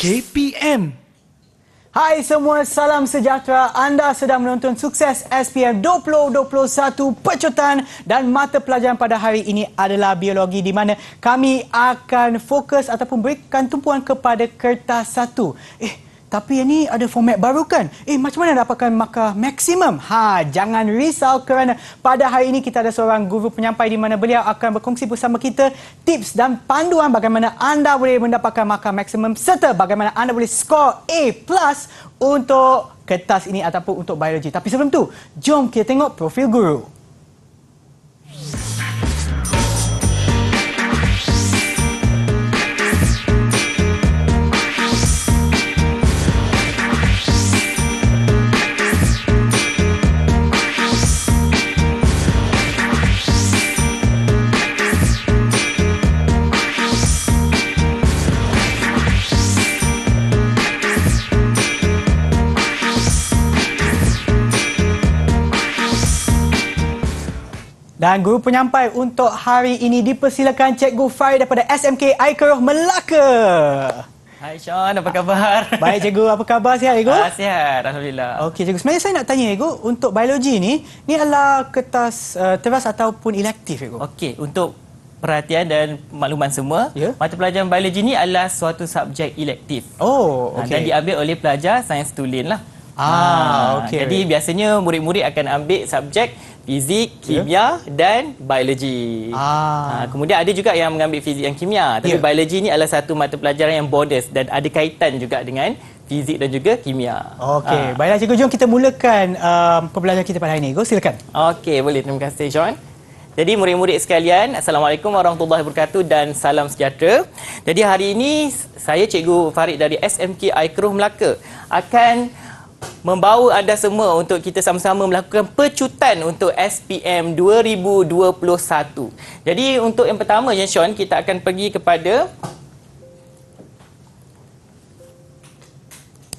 KPM. Hai semua, salam sejahtera. Anda sedang menonton Sukses SPM 2021 Pecutan dan mata pelajaran pada hari ini adalah biologi, di mana kami akan fokus ataupun berikan tumpuan kepada kertas 1. Tapi yang ni ada format baru kan? Macam mana dapatkan markah maksimum? Jangan risau kerana pada hari ini kita ada seorang guru penyampai di mana beliau akan berkongsi bersama kita tips dan panduan bagaimana anda boleh mendapatkan markah maksimum serta bagaimana anda boleh skor A+ untuk kertas ini ataupun untuk biologi. Tapi sebelum tu, jom kita tengok profil guru. Dan guru penyampai untuk hari ini dipersilakan Cikgu Farid daripada SMK Aikeroh Melaka. Hai Sean, apa khabar? Baik Cikgu, apa khabar? Sihat Cikgu? Sihat, Alhamdulillah. Okey Cikgu, sebenarnya saya nak tanya Cikgu, untuk biologi ni adalah kertas teras ataupun elektif Cikgu? Okey, untuk perhatian dan makluman semua, mata pelajaran biologi ni adalah suatu subjek elektif. Oh, okey. Dan diambil oleh pelajar sains tulen lah. Okey. Jadi biasanya murid-murid akan ambil subjek fizik, kimia dan biologi. Kemudian ada juga yang mengambil fizik dan kimia. Tapi biologi ni adalah satu mata pelajaran yang borders dan ada kaitan juga dengan fizik dan juga kimia. Okey, baiklah Cikgu, jom kita mulakan pembelajaran kita pada hari ini. Silakan. Okey, boleh. Terima kasih Sean. Jadi murid-murid sekalian, Assalamualaikum warahmatullahi wabarakatuh dan salam sejahtera. Jadi hari ini saya Cikgu Farid dari SMK Aikeroh Melaka akan membawa anda semua untuk kita sama-sama melakukan pecutan untuk SPM 2021. Jadi untuk yang pertama je Sean, kita akan pergi kepada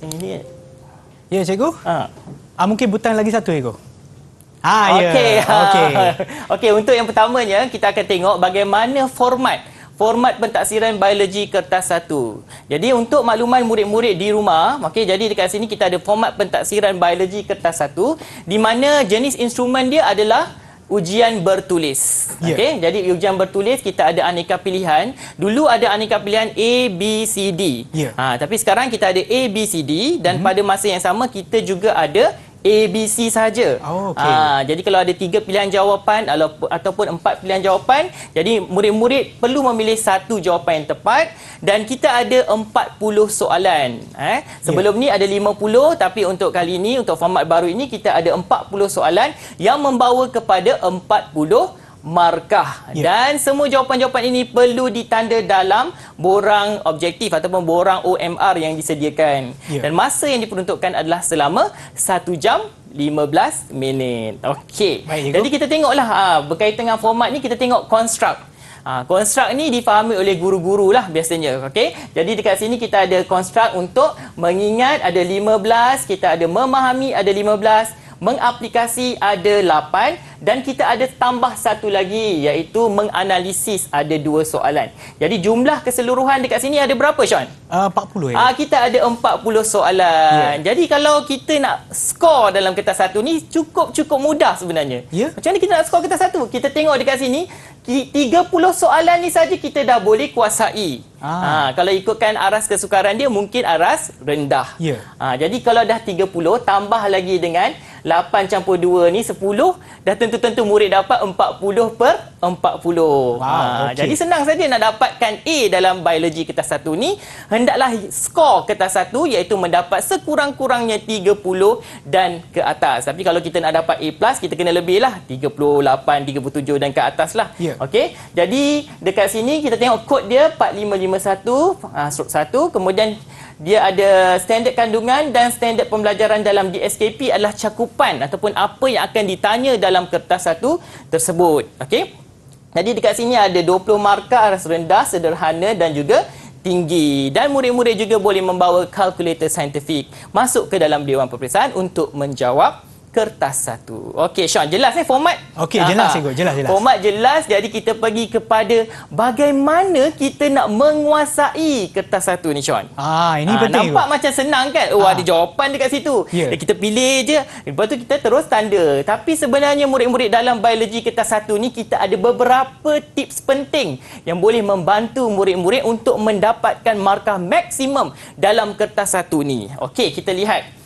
ini. Ya Cikgu? Mungkin butang lagi satu Cikgu. Okey. Okey, untuk yang pertamanya kita akan tengok bagaimana format pentaksiran biologi kertas 1. Jadi untuk makluman murid-murid di rumah, jadi dekat sini kita ada format pentaksiran biologi kertas 1 di mana jenis instrumen dia adalah ujian bertulis. Jadi ujian bertulis kita ada aneka pilihan. Dulu ada aneka pilihan A, B, C, D. Tapi sekarang kita ada A, B, C, D dan pada masa yang sama kita juga ada ABC saja. Jadi kalau ada 3 pilihan jawapan ataupun 4 pilihan jawapan, jadi murid-murid perlu memilih satu jawapan yang tepat dan kita ada 40 soalan. Sebelum ni ada 50, tapi untuk kali ini, untuk format baru ini kita ada 40 soalan yang membawa kepada 40 markah. Dan semua jawapan-jawapan ini perlu ditanda dalam borang objektif ataupun borang OMR yang disediakan. Dan masa yang diperuntukkan adalah selama 1 jam 15 minit. Okey. Jadi kita tengoklah berkaitan dengan format ni, kita tengok construct. Construct ni difahami oleh guru-guru lah biasanya. Jadi dekat sini kita ada construct untuk mengingat ada 15, kita ada memahami ada 15, mengaplikasi ada 8 dan kita ada tambah satu lagi iaitu menganalisis ada 2 soalan. Jadi jumlah keseluruhan dekat sini ada berapa Sean? 40 kita ada 40 soalan. Jadi kalau kita nak skor dalam kertas 1 ni cukup mudah sebenarnya. Macam mana kita nak skor kertas 1? Kita tengok dekat sini 30 soalan ni saja kita dah boleh kuasai. Kalau ikutkan aras kesukaran dia mungkin aras rendah. Jadi kalau dah 30 tambah lagi dengan 8 campur 2 ni 10, dah tentu murid dapat 40 per 40. Jadi senang saja nak dapatkan A dalam biologi kertas 1 ni, hendaklah skor kertas 1 iaitu mendapat sekurang-kurangnya 30 dan ke atas. Tapi kalau kita nak dapat A+, kita kena lebih lah, 38, 37 dan ke atas lah. Okey. Jadi dekat sini kita tengok kod dia 4551 stroke 1, kemudian dia ada standard kandungan dan standard pembelajaran dalam DSKP adalah cakupan ataupun apa yang akan ditanya dalam kertas 1 tersebut. Okey. Jadi dekat sini ada 20 markah aras rendah, sederhana dan juga tinggi. Dan murid-murid juga boleh membawa kalkulator saintifik masuk ke dalam Dewan Peperiksaan untuk menjawab kertas satu. Okey, Sean, jelas format? Okey, jelas cikgu, jelas. Format jelas, jadi kita pergi kepada bagaimana kita nak menguasai kertas satu ni, Sean. Ini penting. Nampak macam senang kan? Ada jawapan dekat situ. Yeah. Kita pilih je, lepas tu kita terus tanda. Tapi sebenarnya murid-murid dalam biologi kertas satu ni, kita ada beberapa tips penting yang boleh membantu murid-murid untuk mendapatkan markah maksimum dalam kertas satu ni. Okey, kita lihat.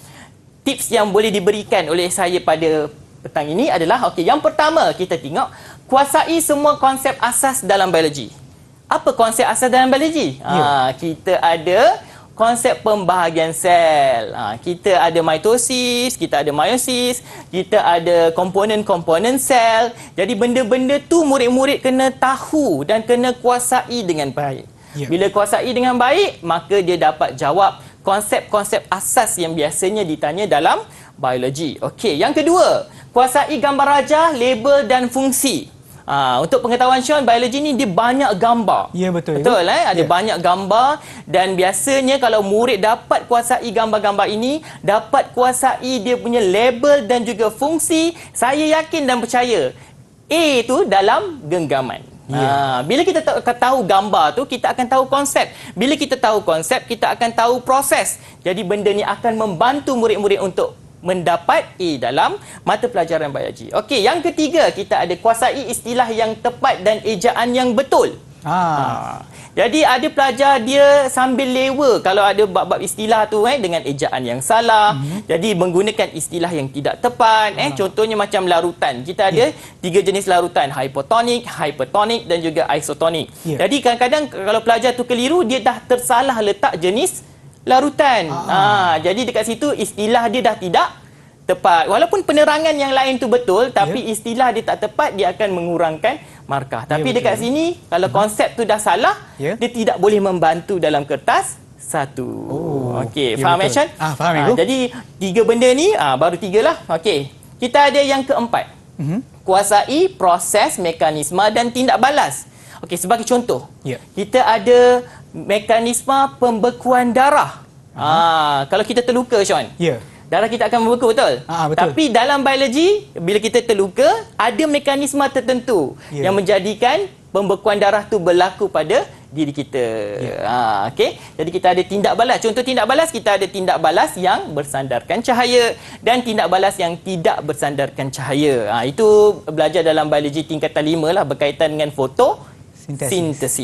Tips yang boleh diberikan oleh saya pada petang ini adalah, yang pertama kita tengok kuasai semua konsep asas dalam biologi. Apa konsep asas dalam biologi? Kita ada konsep pembahagian sel. Kita ada mitosis, kita ada meiosis, kita ada komponen-komponen sel. Jadi benda-benda tu murid-murid kena tahu dan kena kuasai dengan baik. Bila kuasai dengan baik, maka dia dapat jawab konsep-konsep asas yang biasanya ditanya dalam biologi. Okey, yang kedua, kuasai gambar rajah, label dan fungsi. Untuk pengetahuan Sean, biologi ni dia banyak gambar. Ya, betul. Betul, ada banyak gambar dan biasanya kalau murid dapat kuasai gambar-gambar ini, dapat kuasai dia punya label dan juga fungsi, saya yakin dan percaya A tu dalam genggaman. Bila kita tahu gambar tu, kita akan tahu konsep. Bila kita tahu konsep, kita akan tahu proses. Jadi benda ni akan membantu murid-murid untuk mendapat A dalam mata pelajaran biologi. Okey, yang ketiga, kita ada kuasai istilah yang tepat dan ejaan yang betul. Jadi ada pelajar dia sambil lewa kalau ada bab-bab istilah tu dengan ejaan yang salah. Jadi menggunakan istilah yang tidak tepat. Contohnya macam larutan. Kita ada 3 jenis larutan, hypotonik, hypertonik dan juga isotonik. Jadi kadang-kadang kalau pelajar tu keliru, dia dah tersalah letak jenis larutan. Jadi dekat situ istilah dia dah tidak tepat. Walaupun penerangan yang lain tu betul, tapi istilah dia tak tepat, dia akan mengurangkan markah. Tapi dekat sini, kalau konsep tu dah salah, dia tidak boleh membantu dalam kertas satu. Okey, faham Sean? Faham, Ibu. Jadi 3 benda ni, baru 3 lah. Okey, kita ada yang keempat. Kuasai proses, mekanisme dan tindak balas. Okey, sebagai contoh, kita ada mekanisme pembekuan darah. Kalau kita terluka, Sean. Darah kita akan membeku, betul? Betul. Tapi dalam biologi, bila kita terluka, ada mekanisme tertentu yang menjadikan pembekuan darah tu berlaku pada diri kita. Okey. Jadi kita ada tindak balas. Contoh tindak balas, kita ada tindak balas yang bersandarkan cahaya dan tindak balas yang tidak bersandarkan cahaya. Itu belajar dalam biologi tingkatan 5 lah, berkaitan dengan fotosintesis.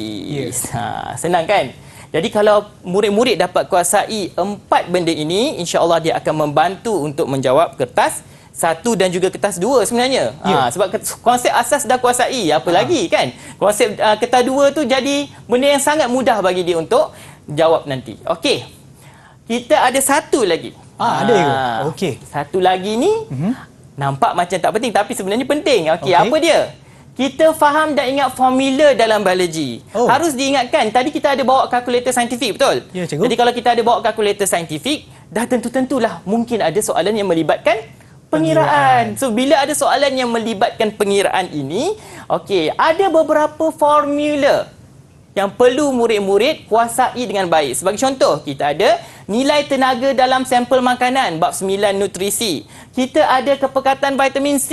Senang kan? Jadi kalau murid-murid dapat kuasai 4 benda ini, insya-Allah dia akan membantu untuk menjawab kertas 1 dan juga kertas 2 sebenarnya. Sebab konsep asas dah kuasai, apa lagi kan? Konsep kertas 2 tu jadi benda yang sangat mudah bagi dia untuk jawab nanti. Okey. Kita ada satu lagi. Ada ya. Okey. Satu lagi ni nampak macam tak penting tapi sebenarnya penting. Okey, apa dia? Kita faham dan ingat formula dalam biologi. Harus diingatkan, tadi kita ada bawa kalkulator saintifik, betul? Ya, cikgu. Jadi kalau kita ada bawa kalkulator saintifik, dah tentu-tentulah mungkin ada soalan yang melibatkan pengiraan. So, bila ada soalan yang melibatkan pengiraan ini, okey, ada beberapa formula yang perlu murid-murid kuasai dengan baik. Sebagai contoh, kita ada nilai tenaga dalam sampel makanan, bab 9 nutrisi. Kita ada kepekatan vitamin C,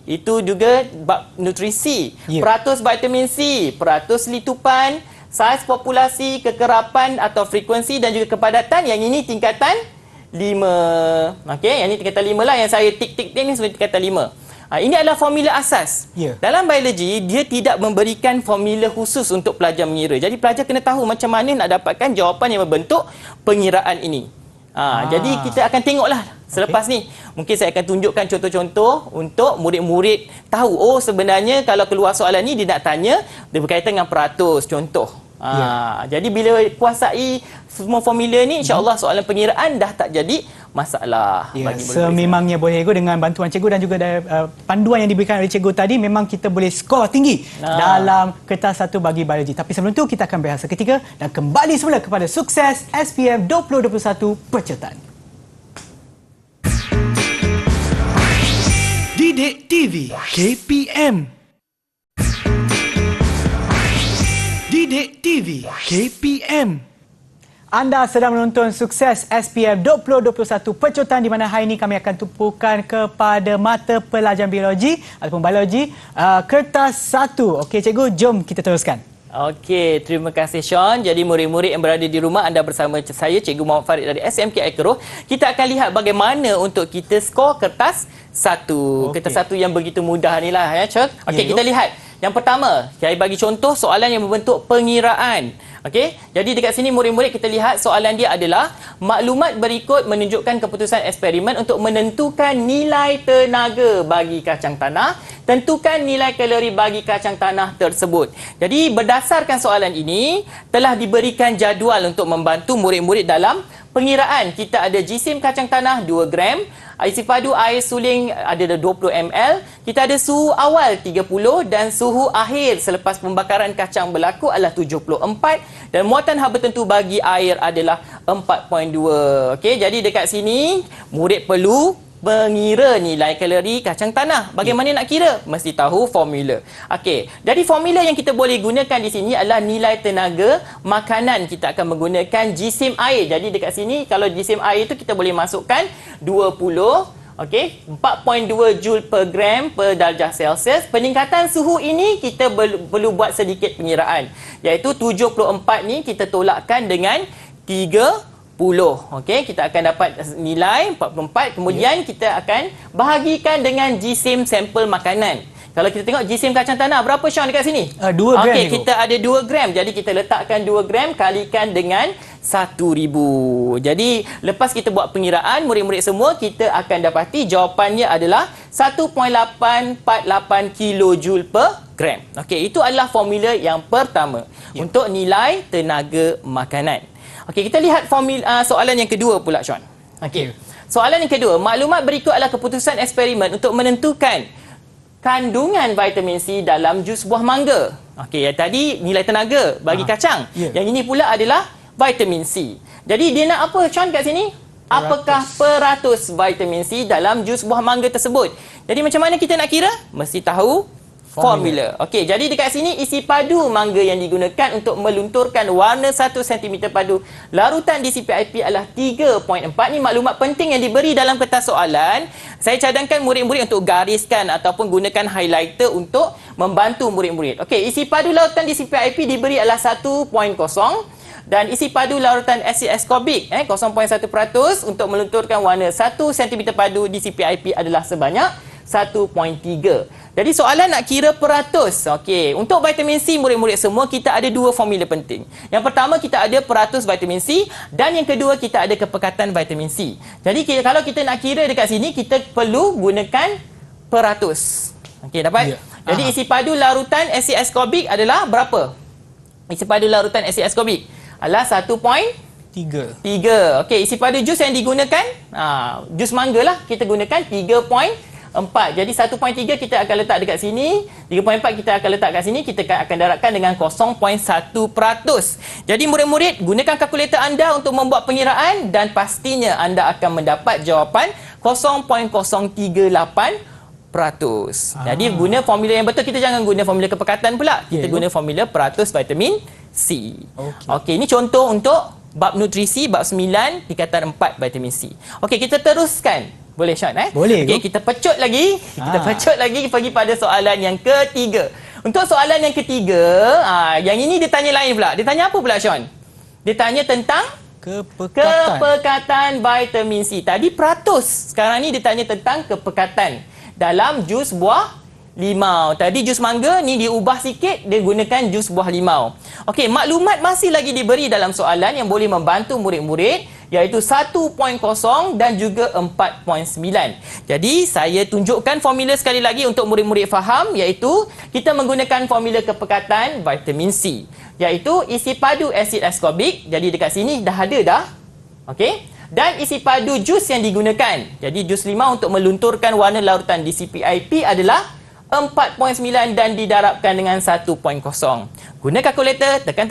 itu juga bab nutrisi. Peratus vitamin C, peratus litupan, saiz populasi, kekerapan atau frekuensi dan juga kepadatan. Yang ini tingkatan 5. Okey, yang ini tingkatan 5 lah, yang saya tik-tik ni sebenarnya tingkatan 5. Ini adalah formula asas. Dalam biologi, dia tidak memberikan formula khusus untuk pelajar mengira. Jadi pelajar kena tahu macam mana nak dapatkan jawapan yang membentuk pengiraan ini. Jadi kita akan tengoklah selepas ni. Mungkin saya akan tunjukkan contoh-contoh untuk murid-murid tahu, sebenarnya kalau keluar soalan ni dia nak tanya, dia berkaitan dengan peratus, contoh. Jadi bila kuasai semua formula ni, insya-Allah soalan pengiraan dah tak jadi masalah bagi murid-murid. Sememangnya boleh cikgu, dengan bantuan cikgu dan juga panduan yang diberikan oleh cikgu tadi, memang kita boleh skor tinggi dalam kertas 1 bagi biologi. Tapi sebelum tu kita akan berehat seketika dan kembali semula kepada Sukses SPM 2021 Penceritaan. Didik TV KPM. Didik TV KPM. Anda sedang menonton Sukses SPM 2021 Pecutan, di mana hari ini kami akan tumpukan kepada mata pelajaran biologi ataupun biologi kertas 1. Okey cikgu, jom kita teruskan. Okey, terima kasih Sean. Jadi murid-murid yang berada di rumah, anda bersama saya Cikgu Muhammad Farid dari SMK Aekeroh. Kita akan lihat bagaimana untuk kita skor kertas 1. Kertas 1 yang begitu mudah ni lah ya, Cik. Okey, kita lihat. Yang pertama, saya bagi contoh soalan yang berbentuk pengiraan. Okey, jadi dekat sini murid-murid kita lihat soalan dia adalah maklumat berikut menunjukkan keputusan eksperimen untuk menentukan nilai tenaga bagi kacang tanah. Tentukan nilai kalori bagi kacang tanah tersebut. Jadi berdasarkan soalan ini telah diberikan jadual untuk membantu murid-murid dalam pengiraan. Kita ada jisim kacang tanah 2 gram, isi padu air suling ada 20 ml, kita ada suhu awal 30 dan suhu akhir selepas pembakaran kacang berlaku adalah 74 dan muatan haba tentu bagi air adalah 4.2. Okey, jadi dekat sini murid perlu mengira nilai kalori kacang tanah. Bagaimana nak kira? Mesti tahu formula. Okey, jadi formula yang kita boleh gunakan di sini adalah nilai tenaga makanan. Kita akan menggunakan jisim air. Jadi dekat sini kalau jisim air itu kita boleh masukkan 20, okey, 4.2 joule per gram per darjah Celsius. Peningkatan suhu ini kita perlu buat sedikit pengiraan. Iaitu 74 ni kita tolakkan dengan 30. Okey, kita akan dapat nilai 44. Kemudian kita akan bahagikan dengan jisim sampel makanan. Kalau kita tengok jisim kacang tanah berapa Sean dekat sini? 2 gram. Okey, kita ada 2 gram. Jadi kita letakkan 2 gram kalikan dengan 1000. Jadi lepas kita buat pengiraan, murid-murid semua kita akan dapati jawapannya adalah 1.848 kilojoule per gram. Okey, itu adalah formula yang pertama untuk nilai tenaga makanan. Okey, kita lihat formula soalan yang kedua pula Sean. Okey. Soalan yang kedua, maklumat berikut adalah keputusan eksperimen untuk menentukan kandungan vitamin C dalam jus buah mangga. Okey, yang tadi nilai tenaga bagi kacang. Yang ini pula adalah vitamin C. Jadi dia nak apa Sean kat sini? Apakah peratus vitamin C dalam jus buah mangga tersebut? Jadi macam mana kita nak kira? Mesti tahu formula. Okey, jadi dekat sini isi padu mangga yang digunakan untuk melunturkan warna 1 cm padu larutan DCPIP adalah 3.4. Ni maklumat penting yang diberi dalam kertas soalan. Saya cadangkan murid-murid untuk gariskan ataupun gunakan highlighter untuk membantu murid-murid. Okey, isi padu larutan DCPIP diberi adalah 1.0 dan isi padu larutan asid askorbik 0.1% untuk melunturkan warna 1 cm padu DCPIP adalah sebanyak 1.3. Jadi soalan nak kira peratus. Okey, untuk vitamin C murid-murid semua kita ada 2 formula penting. Yang pertama kita ada peratus vitamin C dan yang kedua kita ada kepekatan vitamin C. Jadi kalau kita nak kira dekat sini kita perlu gunakan peratus. Okey, dapat? Jadi isi padu larutan asid askorbik adalah berapa? Isi padu larutan asid askorbik adalah 1.3. Okey, isi padu jus yang digunakan jus mangga lah, kita gunakan 3.4. Jadi 1.3 kita akan letak dekat sini, 3.4 kita akan letak kat sini, kita akan darabkan dengan 0.1%. Jadi murid-murid, gunakan kalkulator anda untuk membuat pengiraan dan pastinya anda akan mendapat jawapan 0.038%. Jadi guna formula yang betul, kita jangan guna formula kepekatan pula. Kita guna formula peratus vitamin C. Okey, ini contoh untuk bab nutrisi, bab 9, tingkatan 4 vitamin C. Okey, kita teruskan. Boleh Sean Boleh. Okey, kita pecut lagi. Kita pecut lagi pergi pada soalan yang ketiga. Untuk soalan yang ketiga, yang ini dia tanya lain pula. Dia tanya apa pula Sean? Dia tanya tentang kepekatan vitamin C. Tadi peratus. Sekarang ni dia tanya tentang kepekatan dalam jus buah limau. Tadi jus mangga ni diubah sikit, dia gunakan jus buah limau. Okey, maklumat masih lagi diberi dalam soalan yang boleh membantu murid-murid, iaitu 1.0 dan juga 4.9. Jadi saya tunjukkan formula sekali lagi untuk murid-murid faham, iaitu kita menggunakan formula kepekatan vitamin C, iaitu isi padu asid askorbik. Jadi dekat sini dah ada dah. Okey. Dan isi padu jus yang digunakan. Jadi jus limau untuk melunturkan warna larutan DCPIP adalah 4.9 dan didarabkan dengan 1.0. Guna kalkulator, tekan,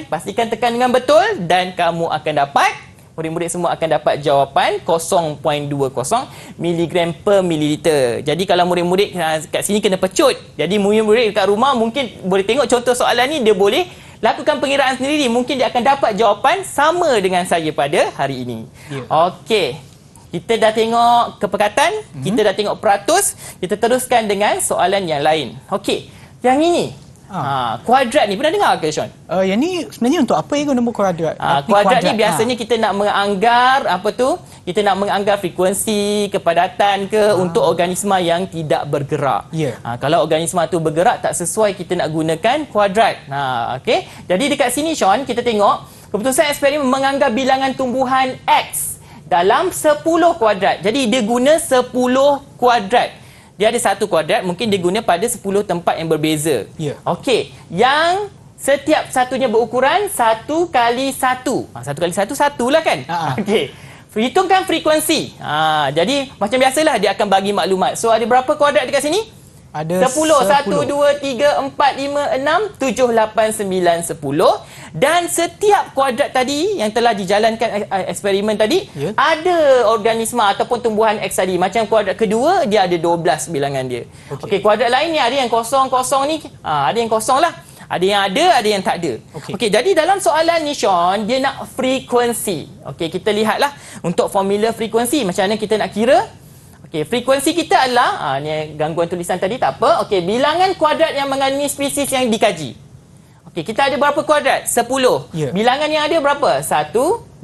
pastikan tekan dengan betul dan kamu akan dapat, murid-murid semua akan dapat jawapan 0.20 mg per mililiter. Jadi kalau murid-murid kat sini kena pecut. Jadi murid-murid dekat rumah mungkin boleh tengok contoh soalan ni, dia boleh lakukan pengiraan sendiri. Mungkin dia akan dapat jawapan sama dengan saya pada hari ini. Okey. Kita dah tengok kepekatan, kita dah tengok peratus, kita teruskan dengan soalan yang lain. Okey. Yang ini. Kuadrat ni pernah dengar ke, Sean? Yang ni sebenarnya untuk apa ya guna kuadrat? Kuadrat ni biasanya kita nak menganggar apa tu? Kita nak menganggar frekuensi, kepadatan ke untuk organisma yang tidak bergerak. Kalau organisma tu bergerak tak sesuai, kita nak gunakan kuadrat. Okey. Jadi dekat sini, Sean, kita tengok keputusan eksperimen menganggar bilangan tumbuhan X dalam 10 kuadrat. Jadi dia guna 10 kuadrat. Dia ada satu kuadrat, mungkin dia guna pada 10 tempat yang berbeza. Okey, yang setiap satunya berukuran 1 kali 1. 1 kali 1, 1 lah kan? Okey, hitungkan frekuensi. Jadi macam biasalah dia akan bagi maklumat. So ada berapa kuadrat dekat sini? Ada 10. 1, 2, 3, 4, 5, 6, 7, 8, 9, 10. Dan setiap kuadrat tadi yang telah dijalankan eksperimen tadi, ada organisma ataupun tumbuhan X tadi. Macam kuadrat kedua, dia ada 12 bilangan dia. Okey, kuadrat lain ni ada yang kosong-kosong ni. Ada yang kosong lah. Ada yang ada yang tak ada. Okey, jadi dalam soalan ni, Sean, dia nak frekuensi. Okey, kita lihatlah untuk formula frekuensi. Macam mana kita nak kira? Okey, frekuensi kita adalah, ni gangguan tulisan tadi tak apa. Okey, bilangan kuadrat yang mengandungi spesies yang dikaji. Okey, kita ada berapa kuadrat? 10. Bilangan yang ada berapa? 1,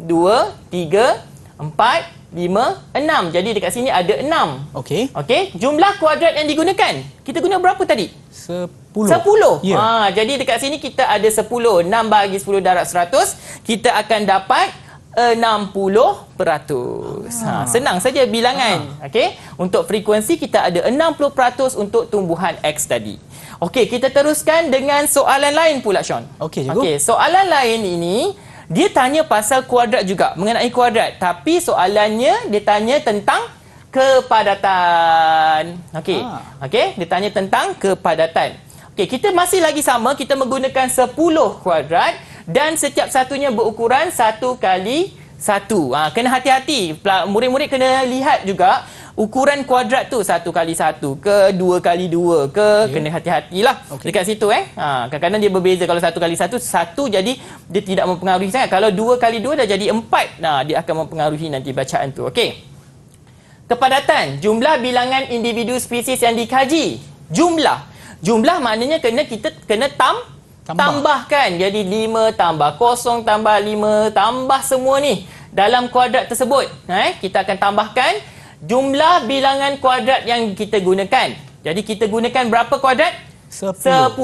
2, 3, 4, 5, 6. Jadi dekat sini ada 6. Okey, jumlah kuadrat yang digunakan. Kita guna berapa tadi? 10. 10. Jadi dekat sini kita ada 10. 6 bahagi 10 darab 100. Kita akan dapat 60%. Senang saja bilangan. Okey, untuk frekuensi kita ada 60% untuk tumbuhan X tadi. Okey, kita teruskan dengan soalan lain pula, Sean. Okey, soalan lain ini dia tanya pasal kuadrat juga, mengenai kuadrat, tapi soalannya dia tanya tentang kepadatan. Okey, dia tanya tentang kepadatan. Okey, kita masih lagi sama, kita menggunakan 10 kuadrat dan setiap satunya berukuran 1 kali 1. Kena hati-hati. Murid-murid kena lihat juga ukuran kuadrat tu 1 kali 1 ke 2 kali 2 ke. Kena hati-hatilah dekat situ. Kadang-kadang dia berbeza. Kalau 1 kali 1, 1 jadi dia tidak mempengaruhi sangat. Kalau 2 kali 2 dah jadi 4. Dia akan mempengaruhi nanti bacaan tu. Okey. Kepadatan, jumlah bilangan individu spesies yang dikaji. Jumlah maknanya kita kena tambahkan. Jadi 5 tambah 0 tambah 5 tambah semua ni dalam kuadrat tersebut. Kita akan tambahkan jumlah bilangan kuadrat yang kita gunakan. Jadi kita gunakan berapa kuadrat? 10.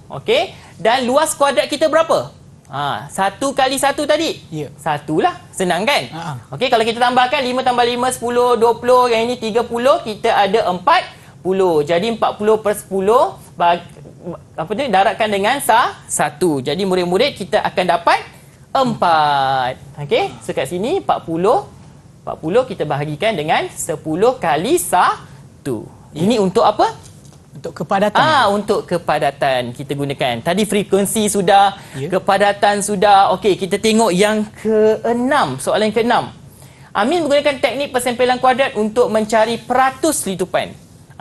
Okey. Dan luas kuadrat kita berapa? 1 kali 1 tadi? 1 lah. Senang kan? Okey, kalau kita tambahkan 5 tambah 5, 10, 20, yang ini 30, kita ada 40. Jadi 40 per 10 darabkan dengan 1. Jadi murid-murid kita akan dapat 4. Okey, so kat sini 40 kita bahagikan dengan 10 kali 1. Ini untuk apa? Untuk kepadatan. Untuk kepadatan kita gunakan. Tadi frekuensi sudah, kepadatan sudah. Okey, kita tengok yang ke-6, soalan yang ke-6. Amin menggunakan teknik persempelan kuadrat untuk mencari peratus litupan.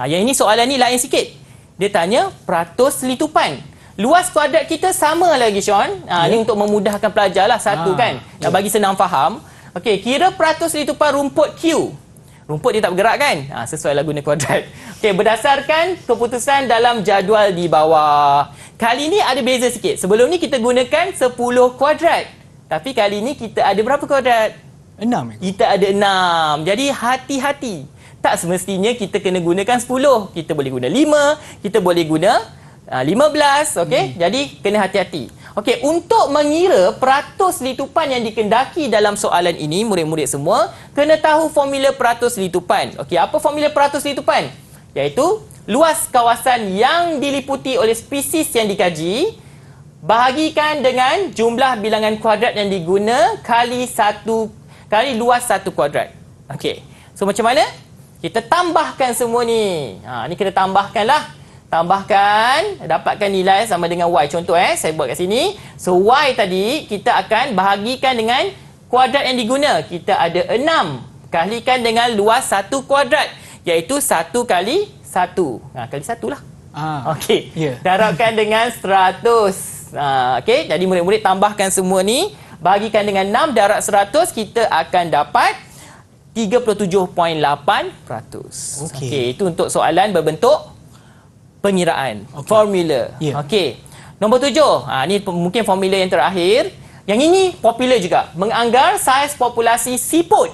Yang ini soalan ni lain sikit. Dia tanya peratus litupan. Luas kuadrat kita sama lagi, Sean. Ini untuk memudahkan pelajar lah. Satu kan. Nak bagi senang faham. Okey, kira peratus litupan rumput Q. Rumput dia tak bergerak kan? Sesuai lah guna kuadrat. Okey, berdasarkan keputusan dalam jadual di bawah. Kali ni ada beza sikit. Sebelum ni kita gunakan 10 kuadrat. Tapi kali ni kita ada berapa kuadrat? 6. Kita ada 6. Jadi hati-hati. Tak semestinya kita kena gunakan 10. Kita boleh guna 5, kita boleh guna 15. Okey, jadi kena hati-hati. Okey, untuk mengira peratus litupan yang dikendaki dalam soalan ini, murid-murid semua kena tahu formula peratus litupan. Okey, apa formula peratus litupan? Iaitu luas kawasan yang diliputi oleh spesies yang dikaji bahagikan dengan jumlah bilangan kuadrat yang diguna kali luas satu kuadrat. Okey, so macam mana? Kita tambahkan semua ni. Ni kena tambahkan lah. Tambahkan, dapatkan nilai sama dengan Y. Contoh saya buat kat sini. So Y tadi kita akan bahagikan dengan kuadrat yang diguna. Kita ada 6. Kalikan dengan luas satu kuadrat. Iaitu 1 kali 1. Kali 1 lah. Okey. Darabkan dengan 100. Okey, jadi murid-murid tambahkan semua ni, bagikan dengan 6 darab 100, kita akan dapat 37.8%. Okey, itu untuk soalan berbentuk pengiraan, formula. Okey. Nombor 7, ni mungkin formula yang terakhir. Yang ini popular juga, menganggar saiz populasi siput.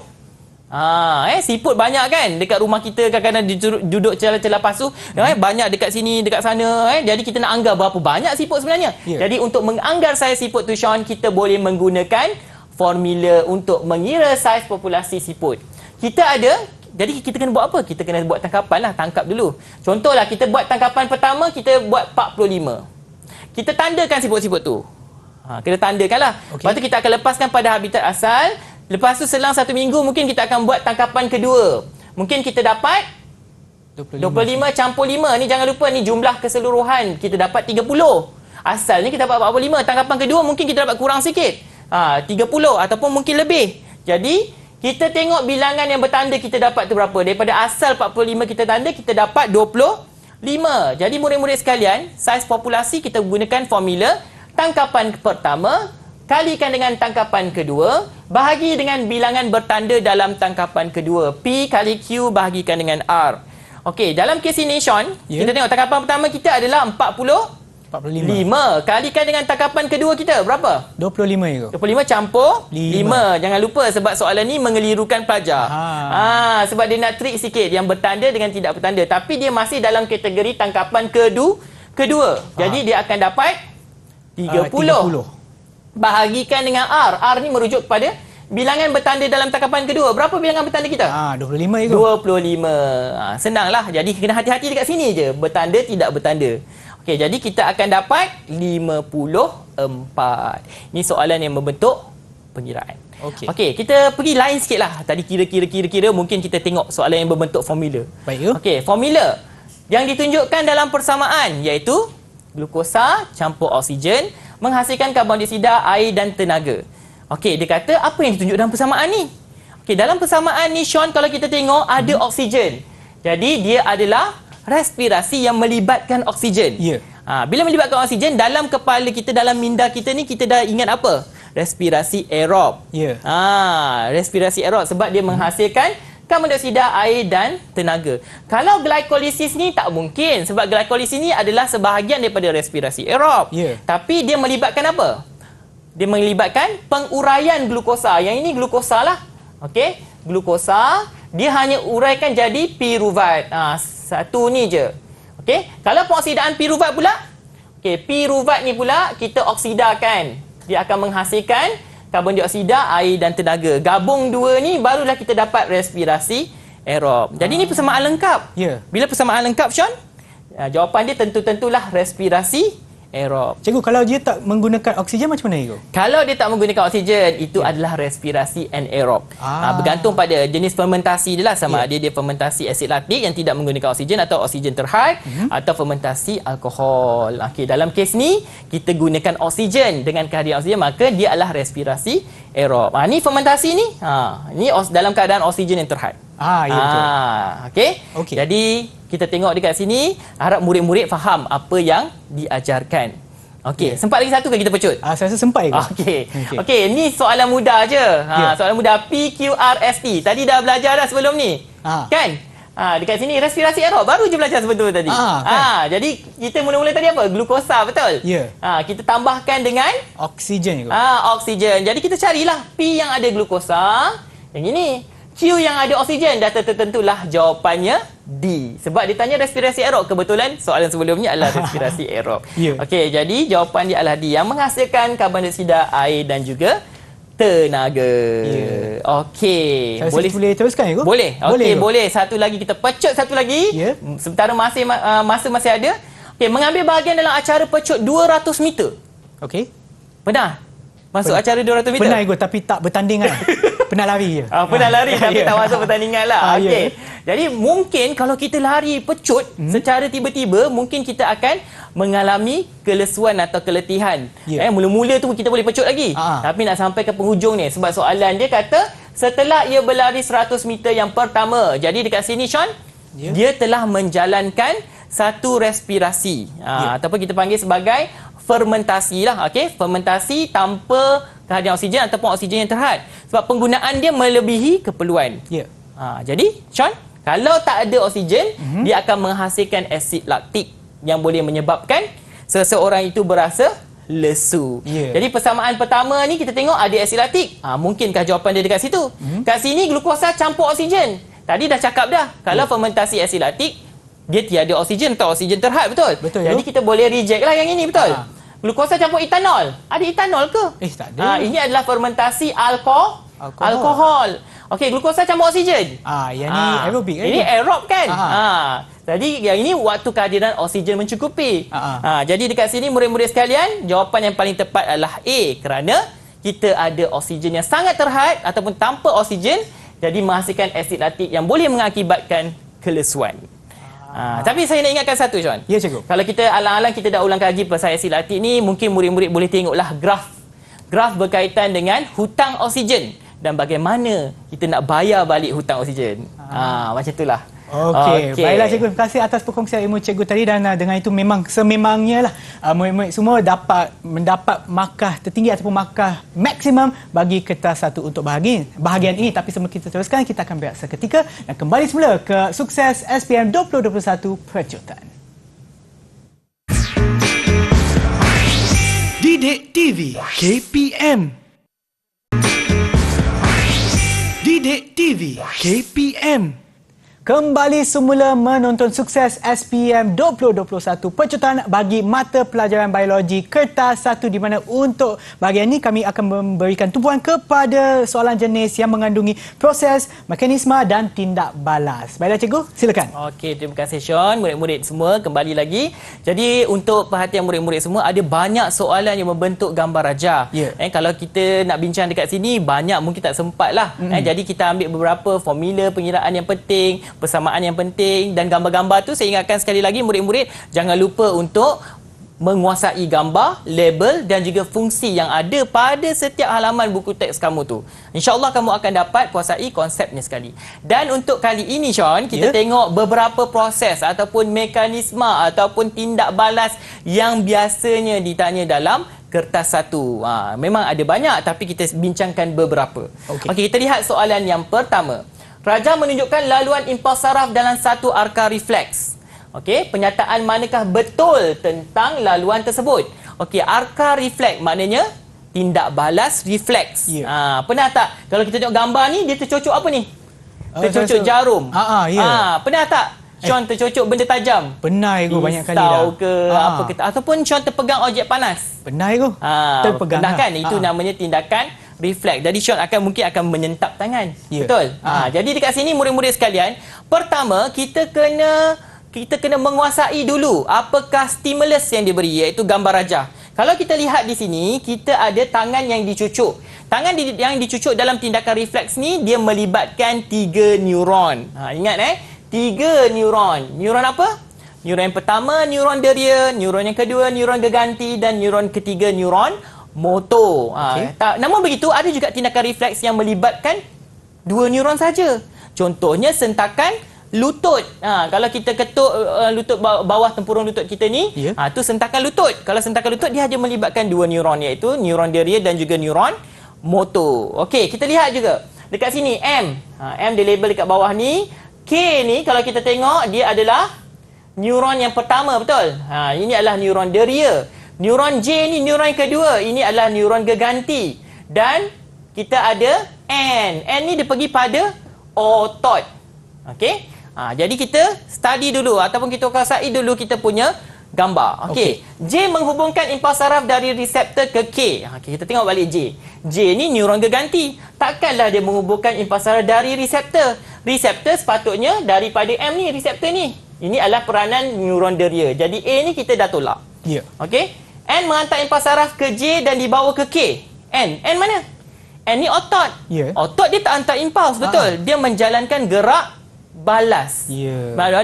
Siput banyak kan dekat rumah kita, kadang-kadang duduk celah-celah pasu, banyak dekat sini, dekat sana, jadi kita nak anggar berapa banyak siput sebenarnya. Jadi untuk menganggar saiz siput tu Sean, kita boleh menggunakan formula untuk mengira saiz populasi siput. Jadi kita kena buat apa? Kita kena buat tangkapan lah, tangkap dulu. Contohlah kita buat tangkapan pertama, kita buat 45. Kita tandakan siput-siput tu. Kena tandakan lah. Lepas tu kita akan lepaskan pada habitat asal. Lepas tu selang 1 minggu mungkin kita akan buat tangkapan kedua. Mungkin kita dapat 25 campur 5. Ni jangan lupa, ni jumlah keseluruhan. Kita dapat 30. Asalnya kita dapat 45. Tangkapan kedua mungkin kita dapat kurang sikit. 30 ataupun mungkin lebih. Jadi kita tengok bilangan yang bertanda kita dapat tu berapa. Daripada asal 45 kita tanda, kita dapat 25. Jadi murid-murid sekalian, saiz populasi kita gunakan formula tangkapan pertama kalikan dengan tangkapan kedua bahagi dengan bilangan bertanda dalam tangkapan kedua. P kali Q bahagikan dengan R. Okey, dalam kes ini Sean, kita tengok tangkapan pertama kita adalah 45. Kalikan dengan tangkapan kedua kita berapa? 25 juga. 25 campur 5. Jangan lupa sebab soalan ni mengelirukan pelajar. Sebab dia nak trik sikit yang bertanda dengan tidak bertanda. Tapi dia masih dalam kategori tangkapan kedua. Jadi dia akan dapat 30. Bahagikan dengan R. R ni merujuk kepada bilangan bertanda dalam tangkapan kedua. Berapa bilangan bertanda kita? 25 juga. 25. Senanglah. Jadi kena hati-hati dekat sini je. Bertanda tidak bertanda. Okey, jadi kita akan dapat 54. Ini soalan yang membentuk pengiraan. Okey, kita pergi lain sikit lah. Tadi kira-kira mungkin kita tengok soalan yang berbentuk formula. Baik. Okey, formula yang ditunjukkan dalam persamaan iaitu glukosa campur oksigen menghasilkan karbon dioksida, air dan tenaga. Okey, dia kata apa yang ditunjuk dalam persamaan ni? Okey, dalam persamaan ni Sean, kalau kita tengok ada oksigen. Jadi dia adalah respirasi yang melibatkan oksigen. Bila melibatkan oksigen, dalam kepala kita, dalam minda kita ni, kita dah ingat apa? Respirasi aerob. Respirasi aerob sebab dia menghasilkan karbon dioksida, air dan tenaga. Kalau glikolisis ni tak mungkin sebab glikolisis ni adalah sebahagian daripada respirasi aerob. Tapi dia melibatkan apa? Dia melibatkan penguraian glukosa. Yang ini glukosa lah. Okey, glukosa dia hanya uraikan jadi piruvat. Satu ni je. Okey, kalau pengoksidaan piruvat pula, piruvat ni pula kita oksidakan. Dia akan menghasilkan karbon dioksida, air dan tenaga. Gabung dua ni barulah kita dapat respirasi aerob. Jadi ni persamaan lengkap. Bila persamaan lengkap Sean, jawapan dia tentu-tentulah respirasi aerob. Cikgu, kalau dia tak menggunakan oksigen macam mana cikgu? Kalau dia tak menggunakan oksigen, itu adalah respirasi anaerob. Bergantung pada jenis fermentasi dia lah, sama ada dia fermentasi asid laktik yang tidak menggunakan oksigen atau oksigen terhad atau fermentasi alkohol. Okey, dalam kes ni kita gunakan oksigen. Dengan kehadiran oksigen maka dia adalah respirasi aerob. Ni fermentasi ni. Ni dalam keadaan oksigen yang terhad. Okey. Jadi kita tengok dekat sini, harap murid-murid faham apa yang diajarkan. Okey, sempat lagi satu ke kita pecut? Saya rasa sempat je. Okey, ni soalan mudah je. Soalan mudah PQRST. Tadi dah belajar dah sebelum ni. Kan? Dekat sini respirasi aerob baru je belajar sebentul tadi. Jadi kita mula-mula tadi apa? Glukosa, betul? Kita tambahkan dengan oksigen. Oksigen. Jadi kita carilah P yang ada glukosa. Yang ini Q yang ada oksigen, dah tentulah jawapannya D. Sebab dia tanya respirasi aerob. Kebetulan soalan sebelumnya adalah respirasi aerob. Okey, jadi jawapan dia adalah D yang menghasilkan karbon dioksida, air dan juga tenaga. Okey. Boleh teruskan ya? Boleh. Okey, boleh. Satu lagi kita pecut satu lagi. Sementara masa masih ada. Okey, mengambil bahagian dalam acara pecut 200 meter. Okey. Pernah masuk acara 200 meter? Pernah ikut tapi tak bertandingan. Pernah lari je. Pernah lari tapi tak masuk pertandingan lah. Okey. Jadi mungkin kalau kita lari pecut secara tiba-tiba, mungkin kita akan mengalami kelesuan atau keletihan. Mula-mula tu kita boleh pecut lagi. Tapi nak sampai ke penghujung ni, sebab soalan dia kata setelah ia berlari 100 meter yang pertama. Jadi dekat sini Sean, dia telah menjalankan satu respirasi. Ataupun kita panggil sebagai fermentasi lah. Okey, fermentasi tanpa kehadiran oksigen ataupun oksigen yang terhad. Sebab penggunaan dia melebihi keperluan. Ya. Jadi, Sean, kalau tak ada oksigen, dia akan menghasilkan asid laktik yang boleh menyebabkan seseorang itu berasa lesu. Jadi persamaan pertama ni kita tengok ada asid laktik. Mungkinkah jawapan dia dekat situ? Kat sini glukosa campur oksigen. Tadi dah cakap dah, kalau fermentasi asid laktik, dia tiada oksigen atau oksigen terhad, betul? Jadi kita boleh reject lah yang ini, betul? Glukosa campur etanol. Ada etanol ke? Tak ada. Ini adalah fermentasi alkohol. Okey, glukosa campur oksigen. Yang ni aerobik kan? Ini aerob kan? Jadi yang ini waktu kehadiran oksigen mencukupi. Jadi dekat sini murid-murid sekalian, jawapan yang paling tepat adalah A, kerana kita ada oksigen yang sangat terhad ataupun tanpa oksigen, jadi menghasilkan asid laktik yang boleh mengakibatkan kelesuan. Tapi saya nak ingatkan satu, Sean. Ya, cikgu. Kalau kita alang-alang kita dah ulang kaji pasal asid laktik ni, mungkin murid-murid boleh tengoklah graf berkaitan dengan hutang oksigen dan bagaimana kita nak bayar balik hutang oksigen. Macam itulah. Okey. Baiklah cikgu, terima kasih atas perkongsian ilmu cikgu tadi, dan dengan itu memang sememangnya lah murid-murid semua dapat mendapat markah tertinggi ataupun markah maksimum bagi kertas 1 untuk bahagian ini. Tapi sebelum kita teruskan, kita akan berehat seketika dan kembali semula ke Sukses SPM 2021 Percutan. Didik TV KPM. Didik TV KPM. Kembali semula menonton Sukses SPM 2021 Percutan bagi mata pelajaran biologi kertas 1, di mana untuk bahagian ini kami akan memberikan tumpuan kepada soalan jenis yang mengandungi proses, mekanisme dan tindak balas. Baiklah cikgu, silakan. Okey, terima kasih Sean. Murid-murid semua kembali lagi. Jadi untuk perhatian murid-murid semua, ada banyak soalan yang membentuk gambar rajah. Kalau kita nak bincang dekat sini, banyak mungkin tak sempat lah. Jadi kita ambil beberapa formula pengiraan yang penting, persamaan yang penting, dan gambar-gambar tu saya ingatkan sekali lagi murid-murid jangan lupa untuk menguasai gambar, label dan juga fungsi yang ada pada setiap halaman buku teks kamu tu. InsyaAllah kamu akan dapat kuasai konsepnya sekali. Dan untuk kali ini Sean, kita tengok beberapa proses ataupun mekanisme ataupun tindak balas yang biasanya ditanya dalam kertas 1. Memang ada banyak tapi kita bincangkan beberapa. Okey, kita lihat soalan yang pertama. Raja menunjukkan laluan impuls saraf dalam satu arka refleks. Okey, pernyataan manakah betul tentang laluan tersebut? Okey, arka refleks maknanya tindak balas refleks. Pernah tak kalau kita tengok gambar ni, dia tercocok apa ni? Tercocok jarum. Pernah tak Sean tercocok benda tajam? Pernah aku banyak kali dah. Pisau ke apa ke, ataupun Sean terpegang objek panas? Pernah aku. Terpegang. Pernah kan? Itu namanya tindakan refleks. Jadi Sean mungkin akan menyentap tangan. Betul? Jadi dekat sini murid-murid sekalian, pertama kita kena menguasai dulu apakah stimulus yang diberi, iaitu gambar rajah. Kalau kita lihat di sini, kita ada tangan yang dicucuk. Tangan yang dicucuk dalam tindakan refleks ni, dia melibatkan 3 neuron. Ingat 3 neuron. Neuron apa? Neuron yang pertama, neuron deria. Neuron yang kedua, neuron geganti. Dan neuron ketiga, neuron motor. Namun begitu, ada juga tindakan refleks yang melibatkan 2 neuron saja. Contohnya sentakan lutut. Kalau kita ketuk lutut bawah tempurung lutut kita ni, tu sentakan lutut. Kalau sentakan lutut, dia hanya melibatkan 2 neuron, iaitu neuron deria dan juga neuron motor. Okey, kita lihat juga dekat sini M. M dia label dekat bawah ni. K ni kalau kita tengok, dia adalah neuron yang pertama, betul? Ini adalah neuron deria. Neuron J ni neuron yang kedua. Ini adalah neuron geganti. Dan kita ada N. N ni dia pergi pada otot. Okey? Jadi kita study dulu ataupun kita kuasai dulu kita punya gambar. Okey. J menghubungkan impuls saraf dari reseptor ke K. Kita tengok balik J. J ni neuron geganti. Takkanlah dia menghubungkan impuls saraf dari reseptor. Reseptor sepatutnya daripada M ni, reseptor ni. Ini adalah peranan neuron deria. Jadi A ni kita dah tolak. Okey. N menghantar impuls saraf ke J dan dibawa ke K. N mana? N ni otot. Otot dia tak hantar impuls, betul? Dia menjalankan gerak balas.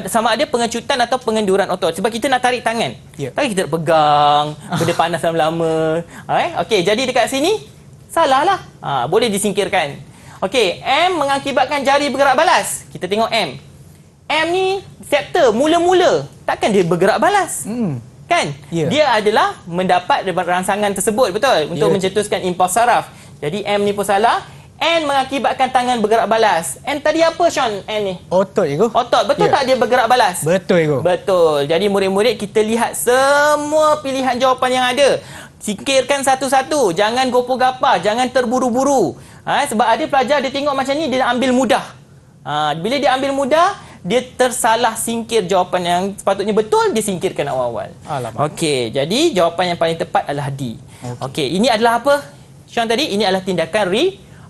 Sama ada pengecutan atau pengenduran otot. Sebab kita nak tarik tangan. Tapi kita nak pegang, benda panas lama-lama. Okey, jadi dekat sini salah lah. Boleh disingkirkan. Okey, M mengakibatkan jari bergerak balas. Kita tengok M. M ni reseptor mula-mula. takkan dia bergerak balas. Kan? Ya. Dia adalah mendapat rangsangan tersebut, betul? Untuk mencetuskan impuls saraf. Jadi M ni pun salah. N mengakibatkan tangan bergerak balas. N tadi apa, Sean? N ni? Otot, Ego. Otot. Betul tak dia bergerak balas? Betul, Ego. Betul. Jadi murid-murid kita lihat semua pilihan jawapan yang ada. Singkirkan satu-satu. Jangan gopoh-gapah. Jangan terburu-buru. Sebab ada pelajar dia tengok macam ni, dia ambil mudah. Bila dia ambil mudah, dia tersalah singkir jawapan yang sepatutnya betul, dia singkirkan awal-awal. Okey, jadi jawapan yang paling tepat adalah D. Okey, ini adalah apa? Sean tadi, ini adalah tindakan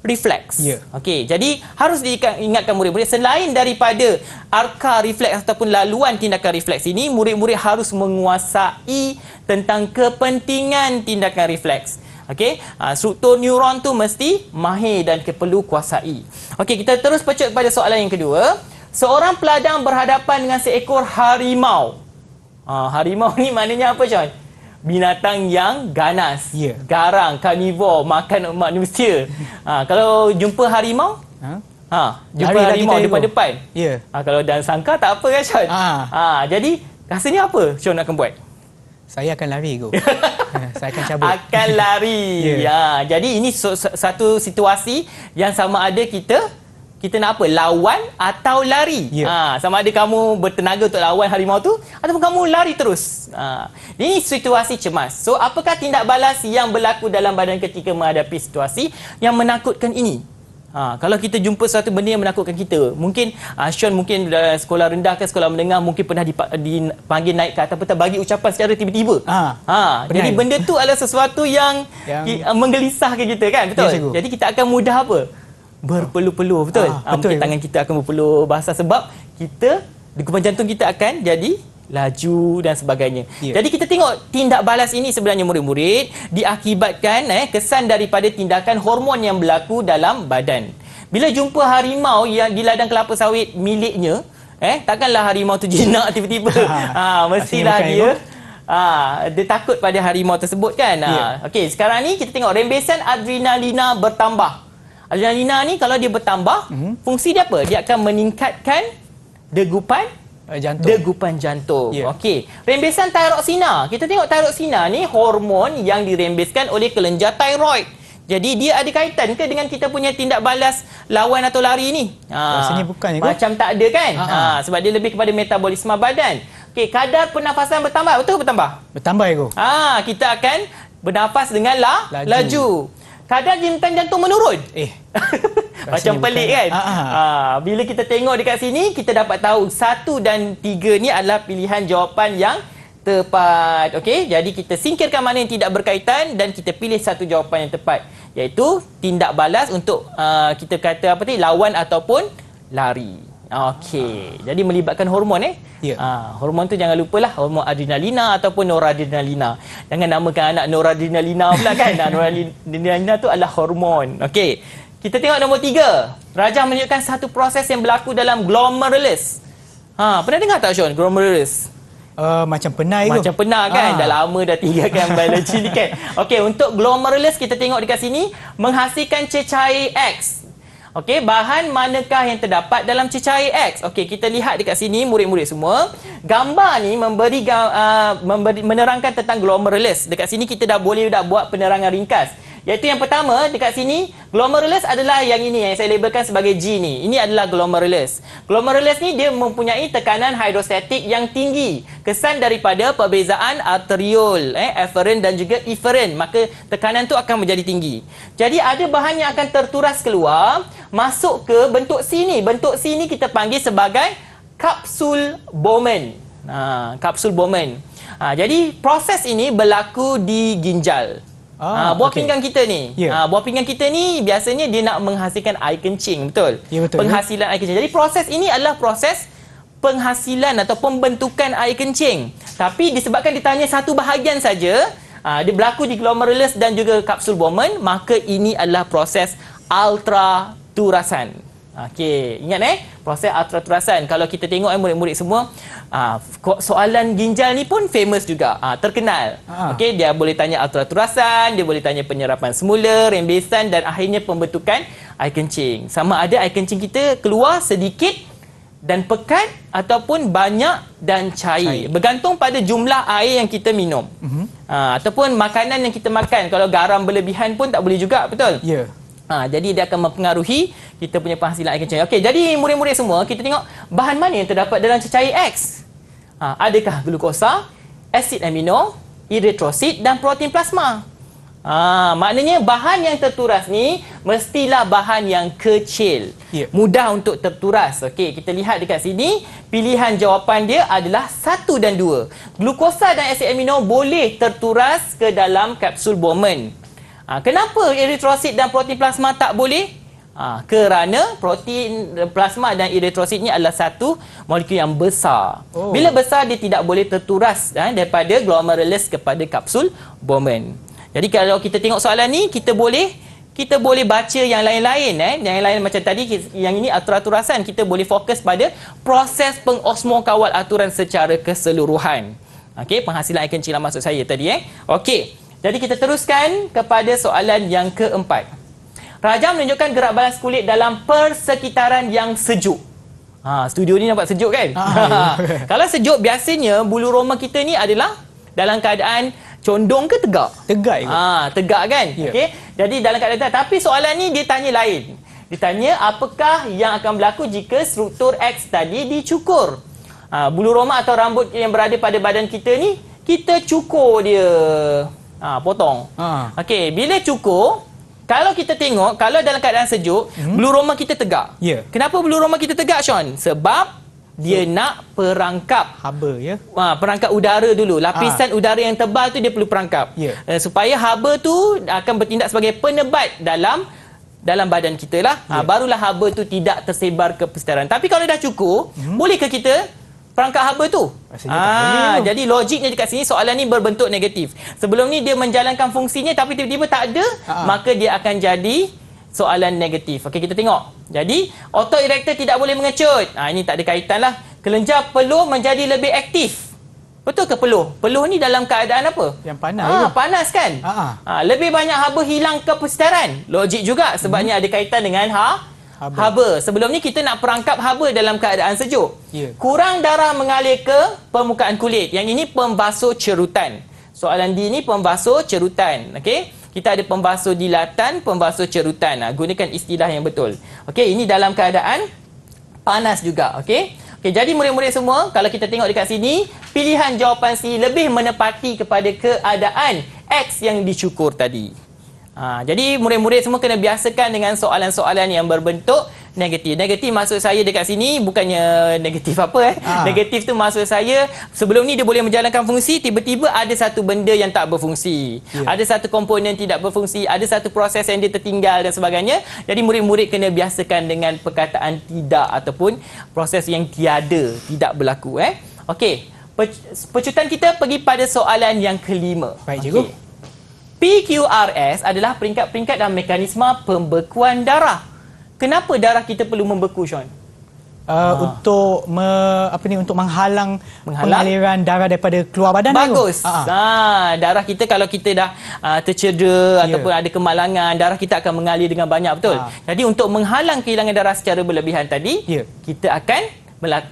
refleks. Okey, jadi harus diingatkan murid-murid, selain daripada arka refleks ataupun laluan tindakan refleks ini, murid-murid harus menguasai tentang kepentingan tindakan refleks. Okey, struktur neuron tu mesti mahir dan perlu kuasai. Okey, kita terus pecut pada soalan yang kedua. Seorang peladang berhadapan dengan seekor harimau. Harimau ni maknanya apa, Sean? Binatang yang ganas, garang, karnivor, makan manusia. Kalau jumpa harimau, jumpa harimau depan-depan. Kalau dan sangka tak apa kan, Sean? Jadi rasanya apa Sean akan buat? Saya akan lari, Go. Saya akan cabut. Akan lari. Jadi ini satu situasi yang sama ada kita nak apa? Lawan atau lari. Sama ada kamu bertenaga untuk lawan harimau tu ataupun kamu lari terus. Ini situasi cemas. So, apakah tindak balas yang berlaku dalam badan ketika menghadapi situasi yang menakutkan ini? Kalau kita jumpa sesuatu benda yang menakutkan kita, mungkin Sean mungkin dalam sekolah rendah ke sekolah menengah mungkin pernah dipanggil naik ke atas peta bagi ucapan secara tiba-tiba. Jadi benda tu adalah sesuatu yang menggelisahkan kita, kan? Betul? Jadi kita akan mudah apa? Berpeluh-peluh, betul? Mungkin tangan kita akan berpeluh basah sebab kita, degupan jantung kita akan jadi laju dan sebagainya. Jadi kita tengok tindak balas ini sebenarnya murid-murid diakibatkan kesan daripada tindakan hormon yang berlaku dalam badan. Bila jumpa harimau yang di ladang kelapa sawit miliknya, takkanlah harimau tu jinak tiba-tiba. Mestilah dia takut pada harimau tersebut, kan? Okey, sekarang ni kita tengok rembesan adrenalina bertambah. Adrenalina ni kalau dia bertambah, fungsi dia apa? Dia akan meningkatkan degupan jantung. Okey. Rembesan thyroxina. Kita tengok thyroxina ni hormon yang dirembeskan oleh kelenjar tiroid. Jadi dia ada kaitan ke dengan kita punya tindak balas lawan atau lari ni? Rasanya bukan, macam tak ada, kan? Sebab dia lebih kepada metabolisme badan. Okey, kadar pernafasan bertambah. Betul bertambah? Bertambah, Ego. Kita akan bernafas dengan laju. Kadar jimtan jantung menurun. Macam pelik, kan? Bila kita tengok dekat sini, kita dapat tahu 1 dan 3 ni adalah pilihan jawapan yang tepat. Okey, jadi kita singkirkan mana yang tidak berkaitan dan kita pilih satu jawapan yang tepat, iaitu tindak balas untuk kita kata apa tadi, lawan ataupun lari. Okey, jadi melibatkan hormon hormon tu jangan lupalah hormon adrenalina ataupun noradrenalina. Jangan namakan anak noradrenalina pula, kan? Noradrenalina tu adalah hormon. Okey. Kita tengok nombor 3. Rajah menunjukkan satu proses yang berlaku dalam glomerulus. Pernah dengar tak, Sean, glomerulus? Macam pernah, Ego. Macam pernah, kan? Dah lama dah tinggalkan biologi ni, kan? Okey, untuk glomerulus kita tengok dekat sini menghasilkan cecair X. Okey, bahan manakah yang terdapat dalam cecair X? Okey, kita lihat dekat sini murid-murid semua. Gambar ni menerangkan tentang glomerulus. Dekat sini kita dah boleh buat penerangan ringkas. Iaitu yang pertama dekat sini, glomerulus adalah yang ini yang saya labelkan sebagai G ni. Ini adalah glomerulus. Glomerulus ni dia mempunyai tekanan hidrostatik yang tinggi. Kesan daripada perbezaan arteriol, efferent dan juga efferent. Maka tekanan tu akan menjadi tinggi. Jadi ada bahan yang akan terturas keluar, masuk ke bentuk C ni. Bentuk C ni kita panggil sebagai kapsul Bowman. Kapsul Bowman. Jadi proses ini berlaku di ginjal. Buah pinggang kita ni. Buah pinggang kita ni biasanya dia nak menghasilkan air kencing, betul? Betul. Penghasilan air kencing. Jadi proses ini adalah proses penghasilan atau pembentukan air kencing. Tapi disebabkan ditanya satu bahagian saja, dia berlaku di glomerulus dan juga kapsul Bowman, maka ini adalah proses ultraturasan. Okey, ingat proses ultraturasan. Kalau kita tengok murid-murid semua, soalan ginjal ni pun famous juga, terkenal. Okey, dia boleh tanya ultraturasan, dia boleh tanya penyerapan semula, rembesan dan akhirnya pembentukan air kencing. Sama ada air kencing kita keluar sedikit dan pekat ataupun banyak dan cair. Bergantung pada jumlah air yang kita minum. Ataupun makanan yang kita makan. Kalau garam berlebihan pun tak boleh juga, betul? Ya. Jadi dia akan mempengaruhi kita punya penghasilan air kencing. Okey, jadi murid-murid semua, kita tengok bahan mana yang terdapat dalam cecair X. Adakah glukosa, asid amino, eritrosit dan protein plasma? Maknanya bahan yang terturas ni mestilah bahan yang kecil. Mudah untuk terturas. Okey, kita lihat dekat sini, pilihan jawapan dia adalah 1 dan 2. Glukosa dan asid amino boleh terturas ke dalam kapsul Bowman. Kenapa eritrosit dan protein plasma tak boleh? Kerana protein plasma dan eritrosit ni adalah satu molekul yang besar. Bila besar, dia tidak boleh terturas daripada glomerulus kepada kapsul Bowman. Jadi kalau kita tengok soalan ni, kita boleh baca yang lain-lain. Yang lain macam tadi, yang ini atur-aturasan. Kita boleh fokus pada proses pengosmo kawal aturan secara keseluruhan. Okey, penghasilan air kencing lah maksud saya tadi. Okey. Jadi kita teruskan kepada soalan yang keempat. Rajam menunjukkan gerak balas kulit dalam persekitaran yang sejuk. Studio ni nampak sejuk kan? Kalau sejuk, biasanya bulu roma kita ni adalah dalam keadaan condong ke tegak? Tegak. Tegak kan? Okey. Jadi dalam keadaan tegak. Tapi soalan ni dia tanya lain. Dia tanya apakah yang akan berlaku jika struktur X tadi dicukur? Bulu roma atau rambut yang berada pada badan kita ni, kita cukur dia. Potong. Okey, bila cukur, kalau kita tengok, kalau dalam keadaan sejuk, bulu roma kita tegak. Kenapa bulu roma kita tegak, Sean? Sebab dia nak perangkap haba, ya. Perangkap udara dulu. Lapisan udara yang tebal tu dia perlu perangkap. Supaya haba tu akan bertindak sebagai penebat dalam badan kita lah. Barulah haba tu tidak tersebar ke persekitaran. Tapi kalau dah cukur, bolehkah kita perangkap haba tu? Jadi logiknya dekat sini soalan ni berbentuk negatif. Sebelum ni dia menjalankan fungsinya tapi tiba-tiba tak ada, maka dia akan jadi soalan negatif. Okey, kita tengok. Jadi otot erector tidak boleh mengecut. Ini tak ada kaitan lah. Kelenjar peluh menjadi lebih aktif. Betul ke peluh? Peluh ni dalam keadaan apa? Yang panas. Panas kan? Lebih banyak haba hilang ke persekitaran. Logik juga sebabnya ada kaitan dengan haba. Sebelum ni kita nak perangkap haba dalam keadaan sejuk. Kurang darah mengalir ke permukaan kulit. Yang ini pembasuh cerutan. Soalan D ni pembasuh cerutan. Okey, kita ada pembasuh dilatan, pembasuh cerutan. Gunakan istilah yang betul. Okey, ini dalam keadaan panas juga. Okey. Jadi murid-murid semua, kalau kita tengok dekat sini, pilihan jawapan C lebih menepati kepada keadaan X yang dicukur tadi. Jadi murid-murid semua kena biasakan dengan soalan-soalan yang berbentuk negatif. Negatif maksud saya dekat sini bukannya negatif apa. Negatif tu maksud saya sebelum ni dia boleh menjalankan fungsi, tiba-tiba ada satu benda yang tak berfungsi. Ada satu komponen tidak berfungsi, ada satu proses yang dia tertinggal dan sebagainya. Jadi murid-murid kena biasakan dengan perkataan tidak ataupun proses yang tiada, tidak berlaku. Okey, pecutan kita pergi pada soalan yang kelima. Baik, cikgu. PQRS adalah peringkat-peringkat dalam mekanisme pembekuan darah. Kenapa darah kita perlu membeku, Sean? Untuk untuk menghalang pengaliran darah daripada keluar badan. Bagus. Darah kita kalau kita dah tercedera ataupun ada kemalangan, darah kita akan mengalir dengan banyak, betul? Jadi untuk menghalang kehilangan darah secara berlebihan tadi, kita akan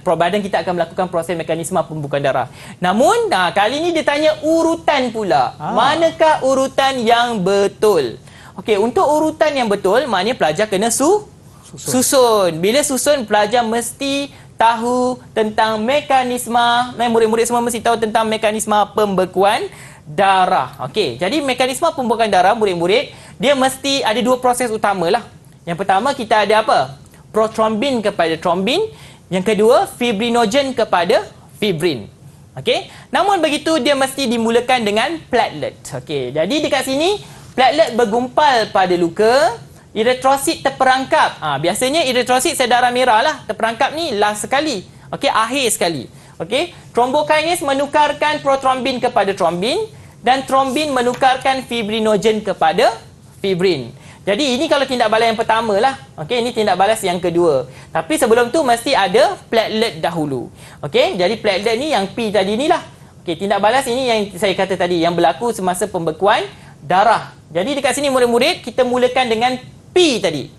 badan kita akan melakukan proses mekanisme pembekuan darah. Namun kali ini dia tanya urutan pula. Manakah urutan yang betul? Okey, untuk urutan yang betul maknanya pelajar kena susun. Bila susun, pelajar mesti tahu tentang mekanisme. Murid-murid semua mesti tahu tentang mekanisme pembekuan darah. Okey, jadi mekanisme pembekuan darah murid-murid, dia mesti ada dua proses utamalah. Yang pertama kita ada apa? Protrombin kepada trombin. Yang kedua, fibrinogen kepada fibrin. Okey. Namun begitu dia mesti dimulakan dengan platelet. Okey. Jadi dekat sini platelet bergumpal pada luka, eritrosit terperangkap. Biasanya eritrosit sel darah merah lah terperangkap ni last sekali. Okey, akhir sekali. Okey. Thrombokinase menukarkan protrombin kepada trombin dan trombin menukarkan fibrinogen kepada fibrin. Jadi ini kalau tindak balas yang pertama lah. Okey, ini tindak balas yang kedua. Tapi sebelum tu mesti ada platelet dahulu. Okey, jadi platelet ni yang P tadi ni lah. Okey, tindak balas ini yang saya kata tadi, yang berlaku semasa pembekuan darah. Jadi dekat sini murid-murid, kita mulakan dengan P tadi.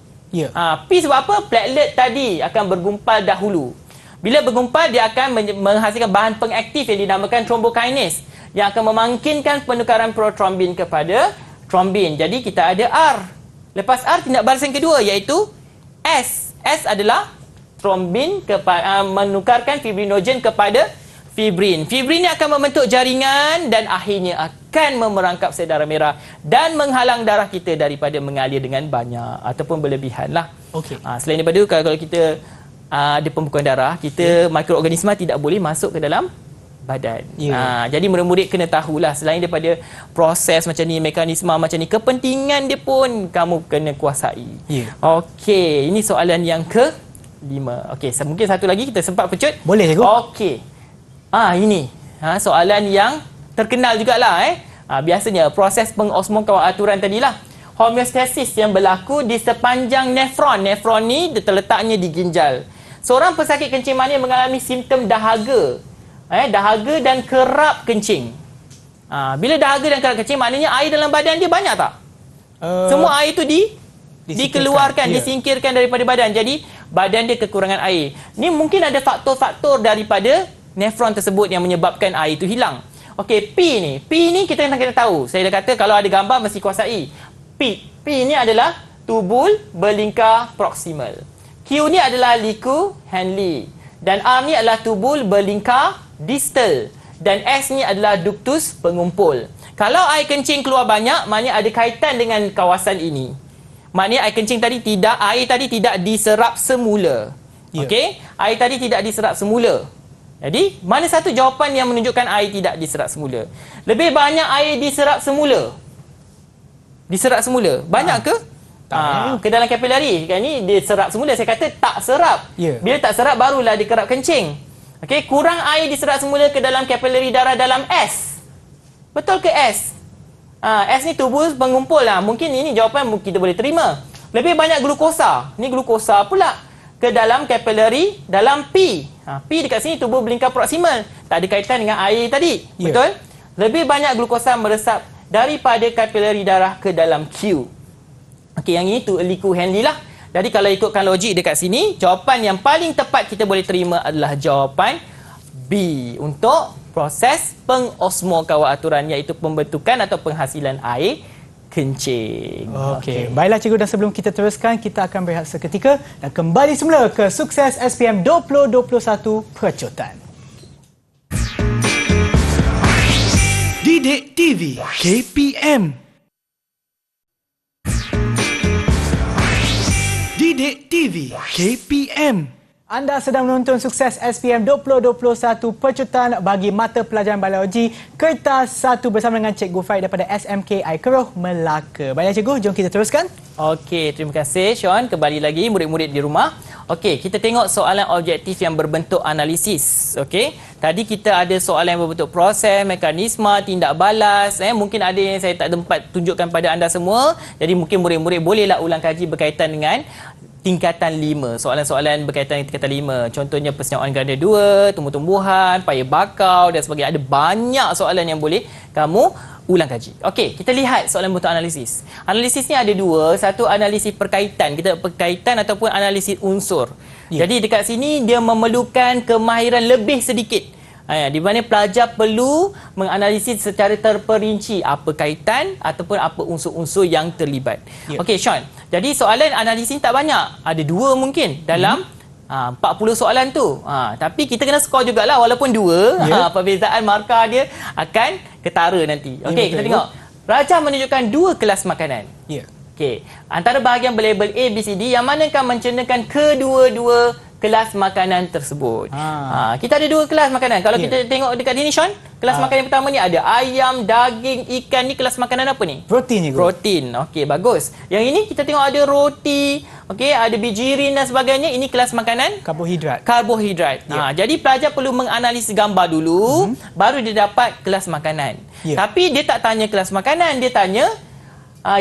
P sebab apa? Platelet tadi akan bergumpal dahulu. Bila bergumpal, dia akan menghasilkan bahan pengaktif yang dinamakan thrombokinase yang akan memungkinkan penukaran protrombin kepada trombin. Jadi kita ada R. Lepas R, tindak balas yang kedua iaitu S. S adalah trombin menukarkan fibrinogen kepada fibrin. Fibrin ini akan membentuk jaringan dan akhirnya akan memerangkap sel darah merah dan menghalang darah kita daripada mengalir dengan banyak ataupun berlebihan lah. Okey. Selain daripada kalau kita ada pembekuan darah, kita mikroorganisma tidak boleh masuk ke dalam badan. Jadi murid-murid kena tahulah, selain daripada proses macam ni, mekanisme macam ni, kepentingan dia pun kamu kena kuasai. Okey, ini soalan yang ke-5. Okey, mungkin satu lagi kita sempat pecut. Boleh, cikgu. Okey. Ini soalan yang terkenal jugalah. Biasanya proses pengosmokawaturan tadilah. Homeostasis yang berlaku di sepanjang nefron. Nefron ni terletaknya di ginjal. Seorang pesakit kencing manis mengalami simptom dahaga. Dahaga dan kerap kencing. Bila dahaga dan kerap kencing, maknanya air dalam badan dia banyak tak? Semua air itu dikeluarkan, disingkirkan daripada badan. Jadi badan dia kekurangan air. Ni mungkin ada faktor-faktor daripada nefron tersebut yang menyebabkan air itu hilang. Okey, P ni kita kena tahu. Saya dah kata kalau ada gambar mesti kuasai. P ni adalah tubul berlingkar proksimal. Q ni adalah liku Henle. Dan R ni adalah tubul berlingkar distal. Dan S ni adalah ductus pengumpul. Kalau air kencing keluar banyak, maknanya ada kaitan dengan kawasan ini. Maknanya air tadi tidak diserap semula. Okey? Air tadi tidak diserap semula. Jadi, mana satu jawapan yang menunjukkan air tidak diserap semula? Lebih banyak air diserap semula. Diserap semula. Banyak ke? Ke dalam kapilari. Kan ni dia serap semula. Saya kata tak serap. Bila tak serap barulah dia kerap kencing. Okey, kurang air diserap semula ke dalam kapilari darah dalam S. Betul ke S? S ni tubul pengumpul lah. Mungkin ini jawapan kita boleh terima. Lebih banyak glukosa. Ni glukosa pula ke dalam kapilari dalam P. P dekat sini tubul berlingkar proksimal. Tak ada kaitan dengan air tadi. Betul? Lebih banyak glukosa meresap daripada kapilari darah ke dalam Q. Okey, yang ini tu liku Henle lah. Jadi kalau ikutkan logik dekat sini, jawapan yang paling tepat kita boleh terima adalah jawapan B untuk proses pengosmokawaturan, iaitu pembentukan atau penghasilan air kencing. Okey. Baiklah cikgu, dan sebelum kita teruskan, kita akan berehat seketika dan kembali semula ke Sukses SPM 2021 Pecutan. Didik TV KPM. Didik TV KPM. Anda sedang menonton Sukses SPM 2021 Pecutan bagi mata pelajaran biologi kertas 1 bersama dengan Cikgu Faid daripada SMK Aikeroh, Melaka. Baiklah cikgu, jom kita teruskan. Okey, terima kasih Sean. Kembali lagi murid-murid di rumah. Okey, kita tengok soalan objektif yang berbentuk analisis. Okey, tadi kita ada soalan yang berbentuk proses, mekanisme, tindak balas. Mungkin ada yang saya tak sempat tunjukkan pada anda semua. Jadi mungkin murid-murid bolehlah ulang kaji berkaitan dengan tingkatan 5. Soalan-soalan berkaitan dengan tingkatan 5. Contohnya persenyawaan ganda 2, tumbuh-tumbuhan, paya bakau dan sebagainya. Ada banyak soalan yang boleh kamu ulang kaji. Okey, kita lihat soalan bentuk analisis. Analisis ni ada dua. Satu analisis perkaitan. Kita perkaitan ataupun analisis unsur. Jadi dekat sini dia memerlukan kemahiran lebih sedikit. Di mana pelajar perlu menganalisis secara terperinci apa kaitan ataupun apa unsur-unsur yang terlibat. Okey, Sean. Jadi soalan analisis tak banyak. Ada 2 mungkin dalam 40 soalan tu. Tapi kita kena skor jugalah walaupun 2. Perbezaan markah dia akan ketara nanti. Okey, kita tengok. Rajah menunjukkan 2 kelas makanan. Okey. Antara bahagian berlabel A, B, C, D yang manakah mencerminkan kedua-dua kelas makanan tersebut. Kita ada 2 kelas makanan. Kalau kita tengok dekat sini, Sean, kelas makanan yang pertama ni ada ayam, daging, ikan. Ni kelas makanan apa ni? Protein. Protein. Okey, bagus. Yang ini kita tengok ada roti, okey, ada bijirin dan sebagainya. Ini kelas makanan karbohidrat. Jadi pelajar perlu menganalisis gambar dulu, baru dia dapat kelas makanan. Tapi dia tak tanya kelas makanan, dia tanya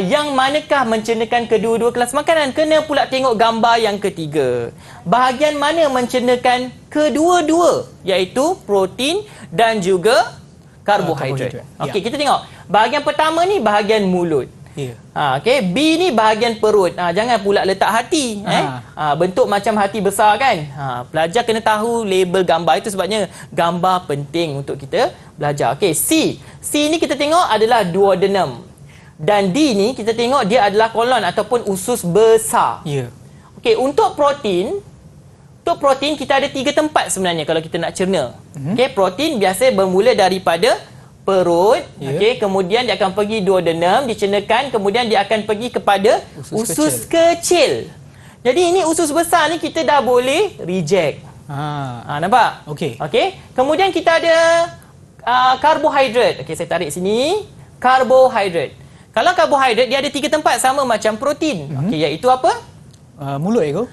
yang manakah mencernakan kedua-dua kelas makanan. Kena pula tengok gambar yang ketiga. Bahagian mana mencernakan kedua-dua, iaitu protein dan juga karbohidrat. Okey, kita tengok. Bahagian pertama ni bahagian mulut. Okey, B ni bahagian perut. Jangan pula letak hati. bentuk macam hati besar kan. Pelajar kena tahu label gambar, itu sebabnya gambar penting untuk kita belajar. Okey, C. C ni kita tengok adalah duodenum. Dan D ni kita tengok dia adalah kolon ataupun usus besar. Ya. Okey, untuk protein kita ada 3 tempat sebenarnya kalau kita nak cerna. Okey, protein biasa bermula daripada perut, okey, kemudian dia akan pergi duodenum, dicernakan, kemudian dia akan pergi kepada usus kecil. Jadi ini usus besar ni kita dah boleh reject. Nampak? Okey. Okey, kemudian kita ada karbohidrat. Okey, saya tarik sini. Karbohidrat. Kalau karbohidrat dia ada 3 tempat sama macam protein. Okey, iaitu apa? Mulut ego.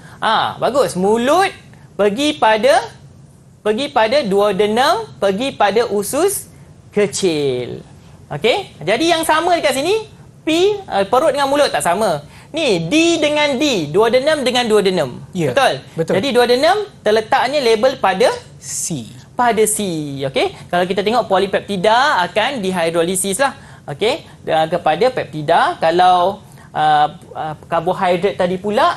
Bagus. Mulut pergi pada duodenum, pergi pada usus kecil. Okey? Jadi yang sama dekat sini P, perut dengan mulut tak sama. Ni D dengan D, duodenum dengan duodenum. Ya, betul. Jadi duodenum terletaknya label pada C. Okey? Kalau kita tengok polipeptida akan dihidrolisis lah. Okey? Kepada peptida. Kalau karbohidrat tadi pula,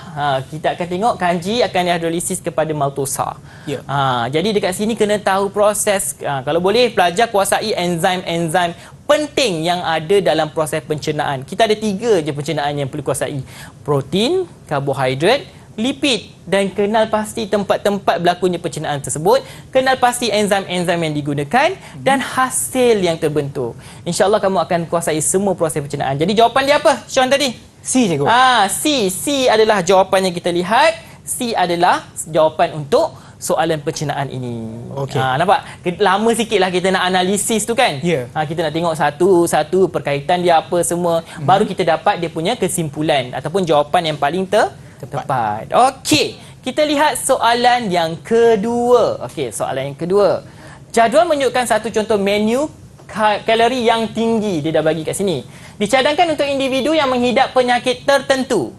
kita akan tengok kanji akan dihidrolisis kepada maltosa. Ya. Jadi dekat sini kena tahu proses. Kalau boleh pelajar kuasai enzim-enzim penting yang ada dalam proses pencernaan. Kita ada 3 je pencernaan yang perlu kuasai. Protein, karbohidrat, lipid, dan kenal pasti tempat-tempat berlakunya pencernaan tersebut, kenal pasti enzim-enzim yang digunakan dan hasil yang terbentuk. InsyaAllah kamu akan kuasai semua proses pencernaan. Jadi jawapan dia apa, Sean tadi? C, cikgu. C adalah jawapan yang kita lihat. C adalah jawapan untuk soalan pencernaan ini. Okey. Nampak? Lama sikitlah kita nak analisis tu kan? Ya. Kita nak tengok satu-satu perkaitan dia apa semua. Baru kita dapat dia punya kesimpulan ataupun jawapan yang paling tepat. Okey, kita lihat soalan yang kedua. Okey, soalan yang kedua. Jadual menunjukkan satu contoh menu kalori yang tinggi. Dia dah bagi kat sini. Dicadangkan untuk individu yang menghidap penyakit tertentu.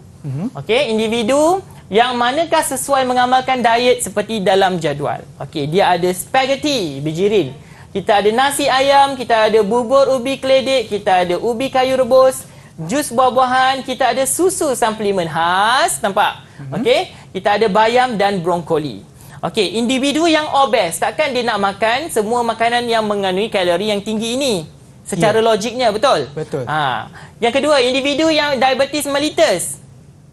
Okey, individu yang manakah sesuai mengamalkan diet seperti dalam jadual. Okey, dia ada spaghetti, bijirin. Kita ada nasi ayam, kita ada bubur ubi keledek, kita ada ubi kayu rebus, jus buah-buahan, kita ada susu suplemen khas, nampak? Okey, kita ada bayam dan brokoli. Okey, individu yang obes, takkan dia nak makan semua makanan yang mengandungi kalori yang tinggi ini? Secara logiknya, betul? Betul. Yang kedua, individu yang diabetes mellitus,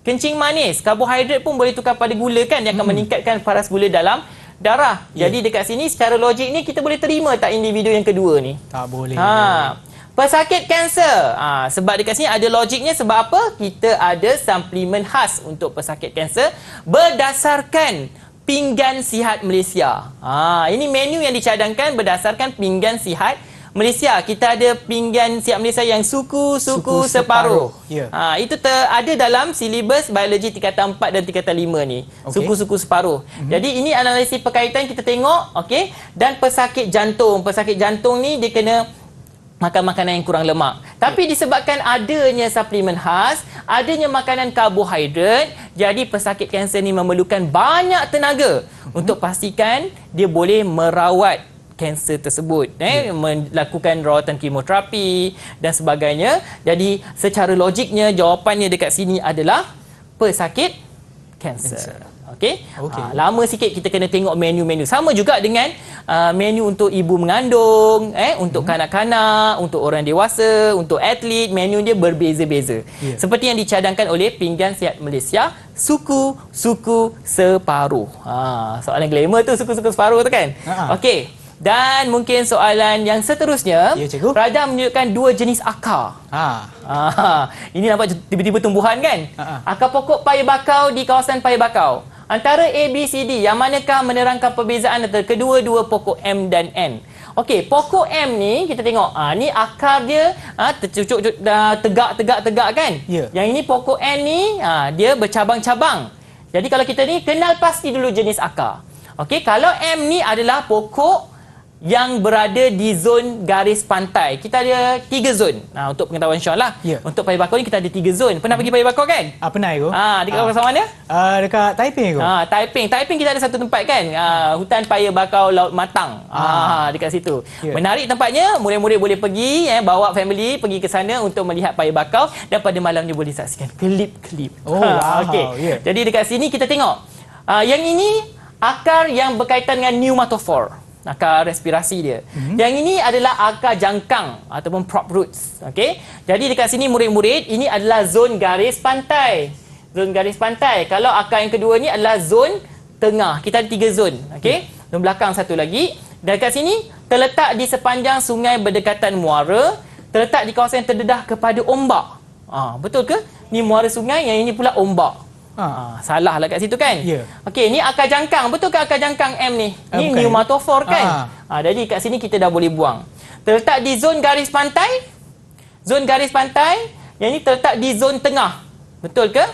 kencing manis, karbohidrat pun boleh tukar pada gula kan? Dia akan meningkatkan paras gula dalam darah. Jadi dekat sini secara logik ni kita boleh terima tak individu yang kedua ni? Tak boleh. Pesakit kanser. Sebab dekat sini ada logiknya, sebab apa? Kita ada suplemen khas untuk pesakit kanser berdasarkan Pinggan Sihat Malaysia. Ini menu yang dicadangkan berdasarkan Pinggan Sihat Malaysia. Kita ada Pinggan Sihat Malaysia yang suku separuh. Ya. Itu ada dalam silibus biologi tingkatan 4 dan tingkatan 5 ni. Okey. Suku separuh. Jadi ini analisis perkaitan kita tengok, okey. Dan pesakit jantung. Pesakit jantung ni dia kena makan makanan yang kurang lemak. Tapi disebabkan adanya suplemen khas, adanya makanan karbohidrat, jadi pesakit kanser ni memerlukan banyak tenaga untuk pastikan dia boleh merawat kanser tersebut, melakukan rawatan kemoterapi dan sebagainya. Jadi secara logiknya jawapannya dekat sini adalah pesakit kanser. Okey. Lama sikit kita kena tengok menu-menu. Sama juga dengan menu untuk ibu mengandung, untuk kanak-kanak, untuk orang dewasa, untuk atlet, menu dia berbeza-beza. Seperti yang dicadangkan oleh Pinggan Sihat Malaysia, suku separuh. Soalan glamour tu, suku separuh tu kan? Okey. Dan mungkin soalan yang seterusnya, ya, cikgu. Radha menunjukkan 2 jenis akar. Ini nampak tiba-tiba tumbuhan kan? Akar pokok paya bakau di kawasan paya bakau. Antara A, B, C, D, yang manakah menerangkan perbezaan antara kedua-dua pokok M dan N? Okey, pokok M ni kita tengok, ni akar dia tercucuk tegak kan? Ya. Yang ini pokok N ni dia bercabang-cabang. Jadi kalau kita ni kenal pasti dulu jenis akar. Okey, kalau M ni adalah pokok yang berada di zon garis pantai. Kita ada 3 zon. Untuk pengetahuan Sean lah. Ya. Untuk Paya Bakau ni kita ada 3 zon. Pernah pergi Paya Bakau kan? Pernah Ego. Dekat kawasan mana? Dekat Taiping Ego. Taiping kita ada satu tempat kan. Hutan Paya Bakau Laut Matang. Dekat situ. Ya. Menarik tempatnya. Murid-murid boleh pergi, bawa family pergi ke sana untuk melihat Paya Bakau, dan pada malamnya boleh saksikan klip-klip. Wow. Okey. Ya. Jadi dekat sini kita tengok. Yang ini akar yang berkaitan dengan pneumatophore. Akar respirasi dia. Yang ini adalah akar jangkang ataupun prop roots. Okey. Jadi dekat sini murid-murid, ini adalah zon garis pantai. Zon garis pantai. Kalau akar yang kedua ni adalah zon tengah. Kita ada 3 zon. Okey. Zon belakang satu lagi. Dan dekat sini terletak di sepanjang sungai berdekatan muara, terletak di kawasan yang terdedah kepada ombak. Betul ke? Ni muara sungai, yang ini pula ombak. Salah lah kat situ kan? Ya. Okey, ni akar jangkang. Betul ke akar jangkang M ni? Ni bukan. pneumatophore kan? Jadi kat sini kita dah boleh buang. Terletak di zon garis pantai. Zon garis pantai. Yang ni terletak di zon tengah. Betul ke?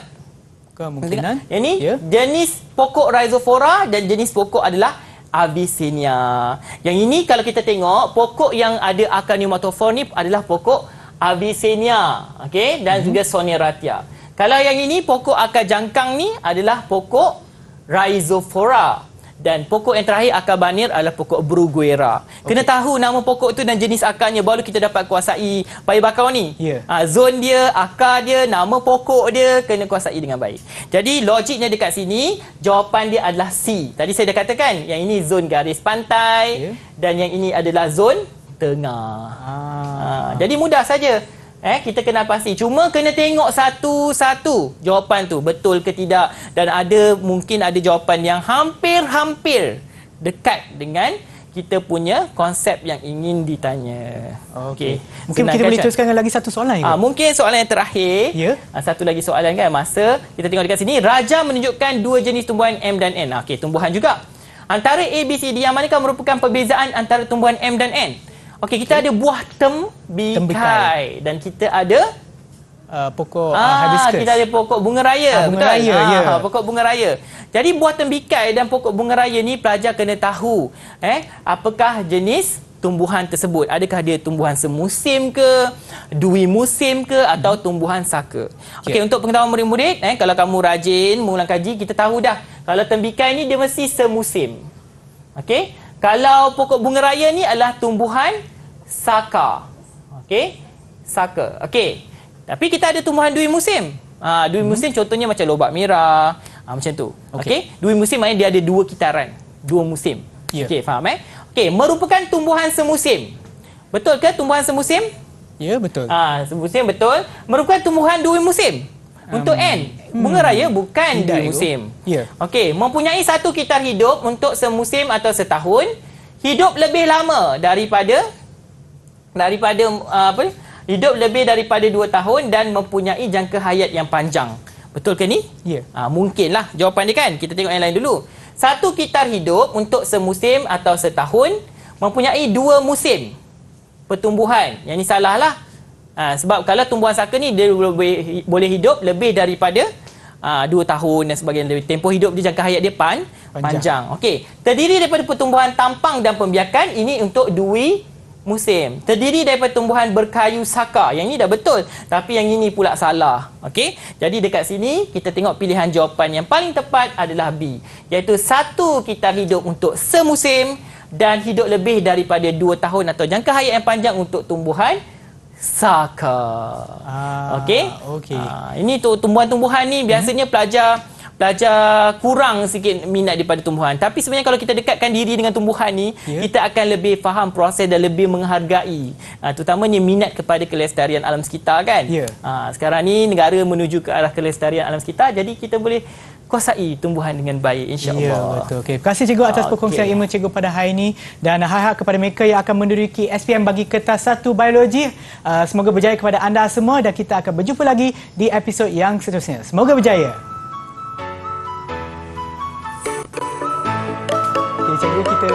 Kemungkinan. Yang ni Ya. jenis pokok Rhizophora dan jenis pokok adalah Avicennia. Yang ini kalau kita tengok, pokok yang ada akar pneumatophore ni adalah pokok Avicennia. Okey, dan juga Soneratia. Kalau yang ini pokok akar jangkang ni adalah pokok Rhizophora, dan pokok yang terakhir akar banir adalah pokok Bruguera. Kena tahu nama pokok tu dan jenis akarnya, baru kita dapat kuasai Paya Bakau ni. Ya. Zon dia, akar dia, nama pokok dia kena kuasai dengan baik. Jadi logiknya dekat sini jawapan dia adalah C. Tadi saya dah katakan yang ini zon garis pantai, dan yang ini adalah zon tengah. Jadi mudah saja. Kita kena pasti. Cuma kena tengok satu-satu jawapan tu betul ke tidak, dan mungkin ada jawapan yang hampir-hampir dekat dengan kita punya konsep yang ingin ditanya. Okey. Mungkin kita boleh teruskan dengan lagi satu soalan Ego. Mungkin soalan yang terakhir. Ya. Satu lagi soalan kan, masa kita tengok dekat sini, raja menunjukkan 2 jenis tumbuhan M dan N. Okey, tumbuhan juga. Antara A, B, C, D, yang manakah merupakan perbezaan antara tumbuhan M dan N? Okey, kita ada buah tembikai dan kita ada pokok hibiscus. Kita ada pokok bunga raya. Bunga betul? raya, ya. Pokok bunga raya. Jadi buah tembikai dan pokok bunga raya ni pelajar kena tahu apakah jenis tumbuhan tersebut. Adakah dia tumbuhan semusim ke, dui musim ke, atau tumbuhan saka. Okey, untuk pengetahuan murid-murid, kalau kamu rajin mengulang kaji, kita tahu dah kalau tembikai ni dia mesti semusim. Okey. Kalau pokok bunga raya ni adalah tumbuhan saka. Okey? Saka. Okey. Tapi kita ada tumbuhan dui musim. Dui musim contohnya macam lobak merah. Macam tu. Okey? Dui musim maknanya dia ada 2 kitaran. 2 musim. Ya. Okey, faham Okey, merupakan tumbuhan semusim. Betul ke tumbuhan semusim? Ya, betul. Semusim betul. Merupakan tumbuhan dui musim. Untuk N, bunga raya bukan tidak dui musim. Ya. Okey, mempunyai 1 kitar hidup untuk semusim atau setahun, hidup lebih lama daripada hidup lebih daripada 2 tahun dan mempunyai jangka hayat yang panjang. Betul ke ni? Ya. Mungkinlah jawapan dia kan. Kita tengok yang lain dulu. 1 kitar hidup untuk semusim atau setahun, mempunyai 2 musim pertumbuhan. Yang ni salah lah. Sebab kalau tumbuhan saka ni dia boleh hidup lebih daripada 2 tahun dan sebagainya. Tempoh hidup dia, jangka hayat dia panjang. Okey. Terdiri daripada pertumbuhan tampang dan pembiakan. Ini untuk dui musim. Terdiri daripada tumbuhan berkayu saka. Yang ini dah betul. Tapi yang ini pula salah. Okey. Jadi dekat sini kita tengok pilihan jawapan yang paling tepat adalah B. Iaitu 1 kitar hidup untuk semusim dan hidup lebih daripada 2 tahun atau jangka hayat yang panjang untuk tumbuhan saka. Okey. Ini tu tumbuhan-tumbuhan ni biasanya pelajar kurang sikit minat daripada tumbuhan. Tapi sebenarnya kalau kita dekatkan diri dengan tumbuhan ni, kita akan lebih faham proses dan lebih menghargai. Terutamanya minat kepada kelestarian alam sekitar kan. Sekarang ni negara menuju ke arah kelestarian alam sekitar, jadi kita boleh kuasai tumbuhan dengan baik, insya-Allah. Ya, betul. Okey. Terima kasih cikgu atas perkongsian ilmu cikgu pada hari ini, dan harap kepada mereka yang akan menduduki SPM bagi kertas 1 biologi, semoga berjaya kepada anda semua, dan kita akan berjumpa lagi di episod yang seterusnya. Semoga berjaya. Okey, cikgu, kita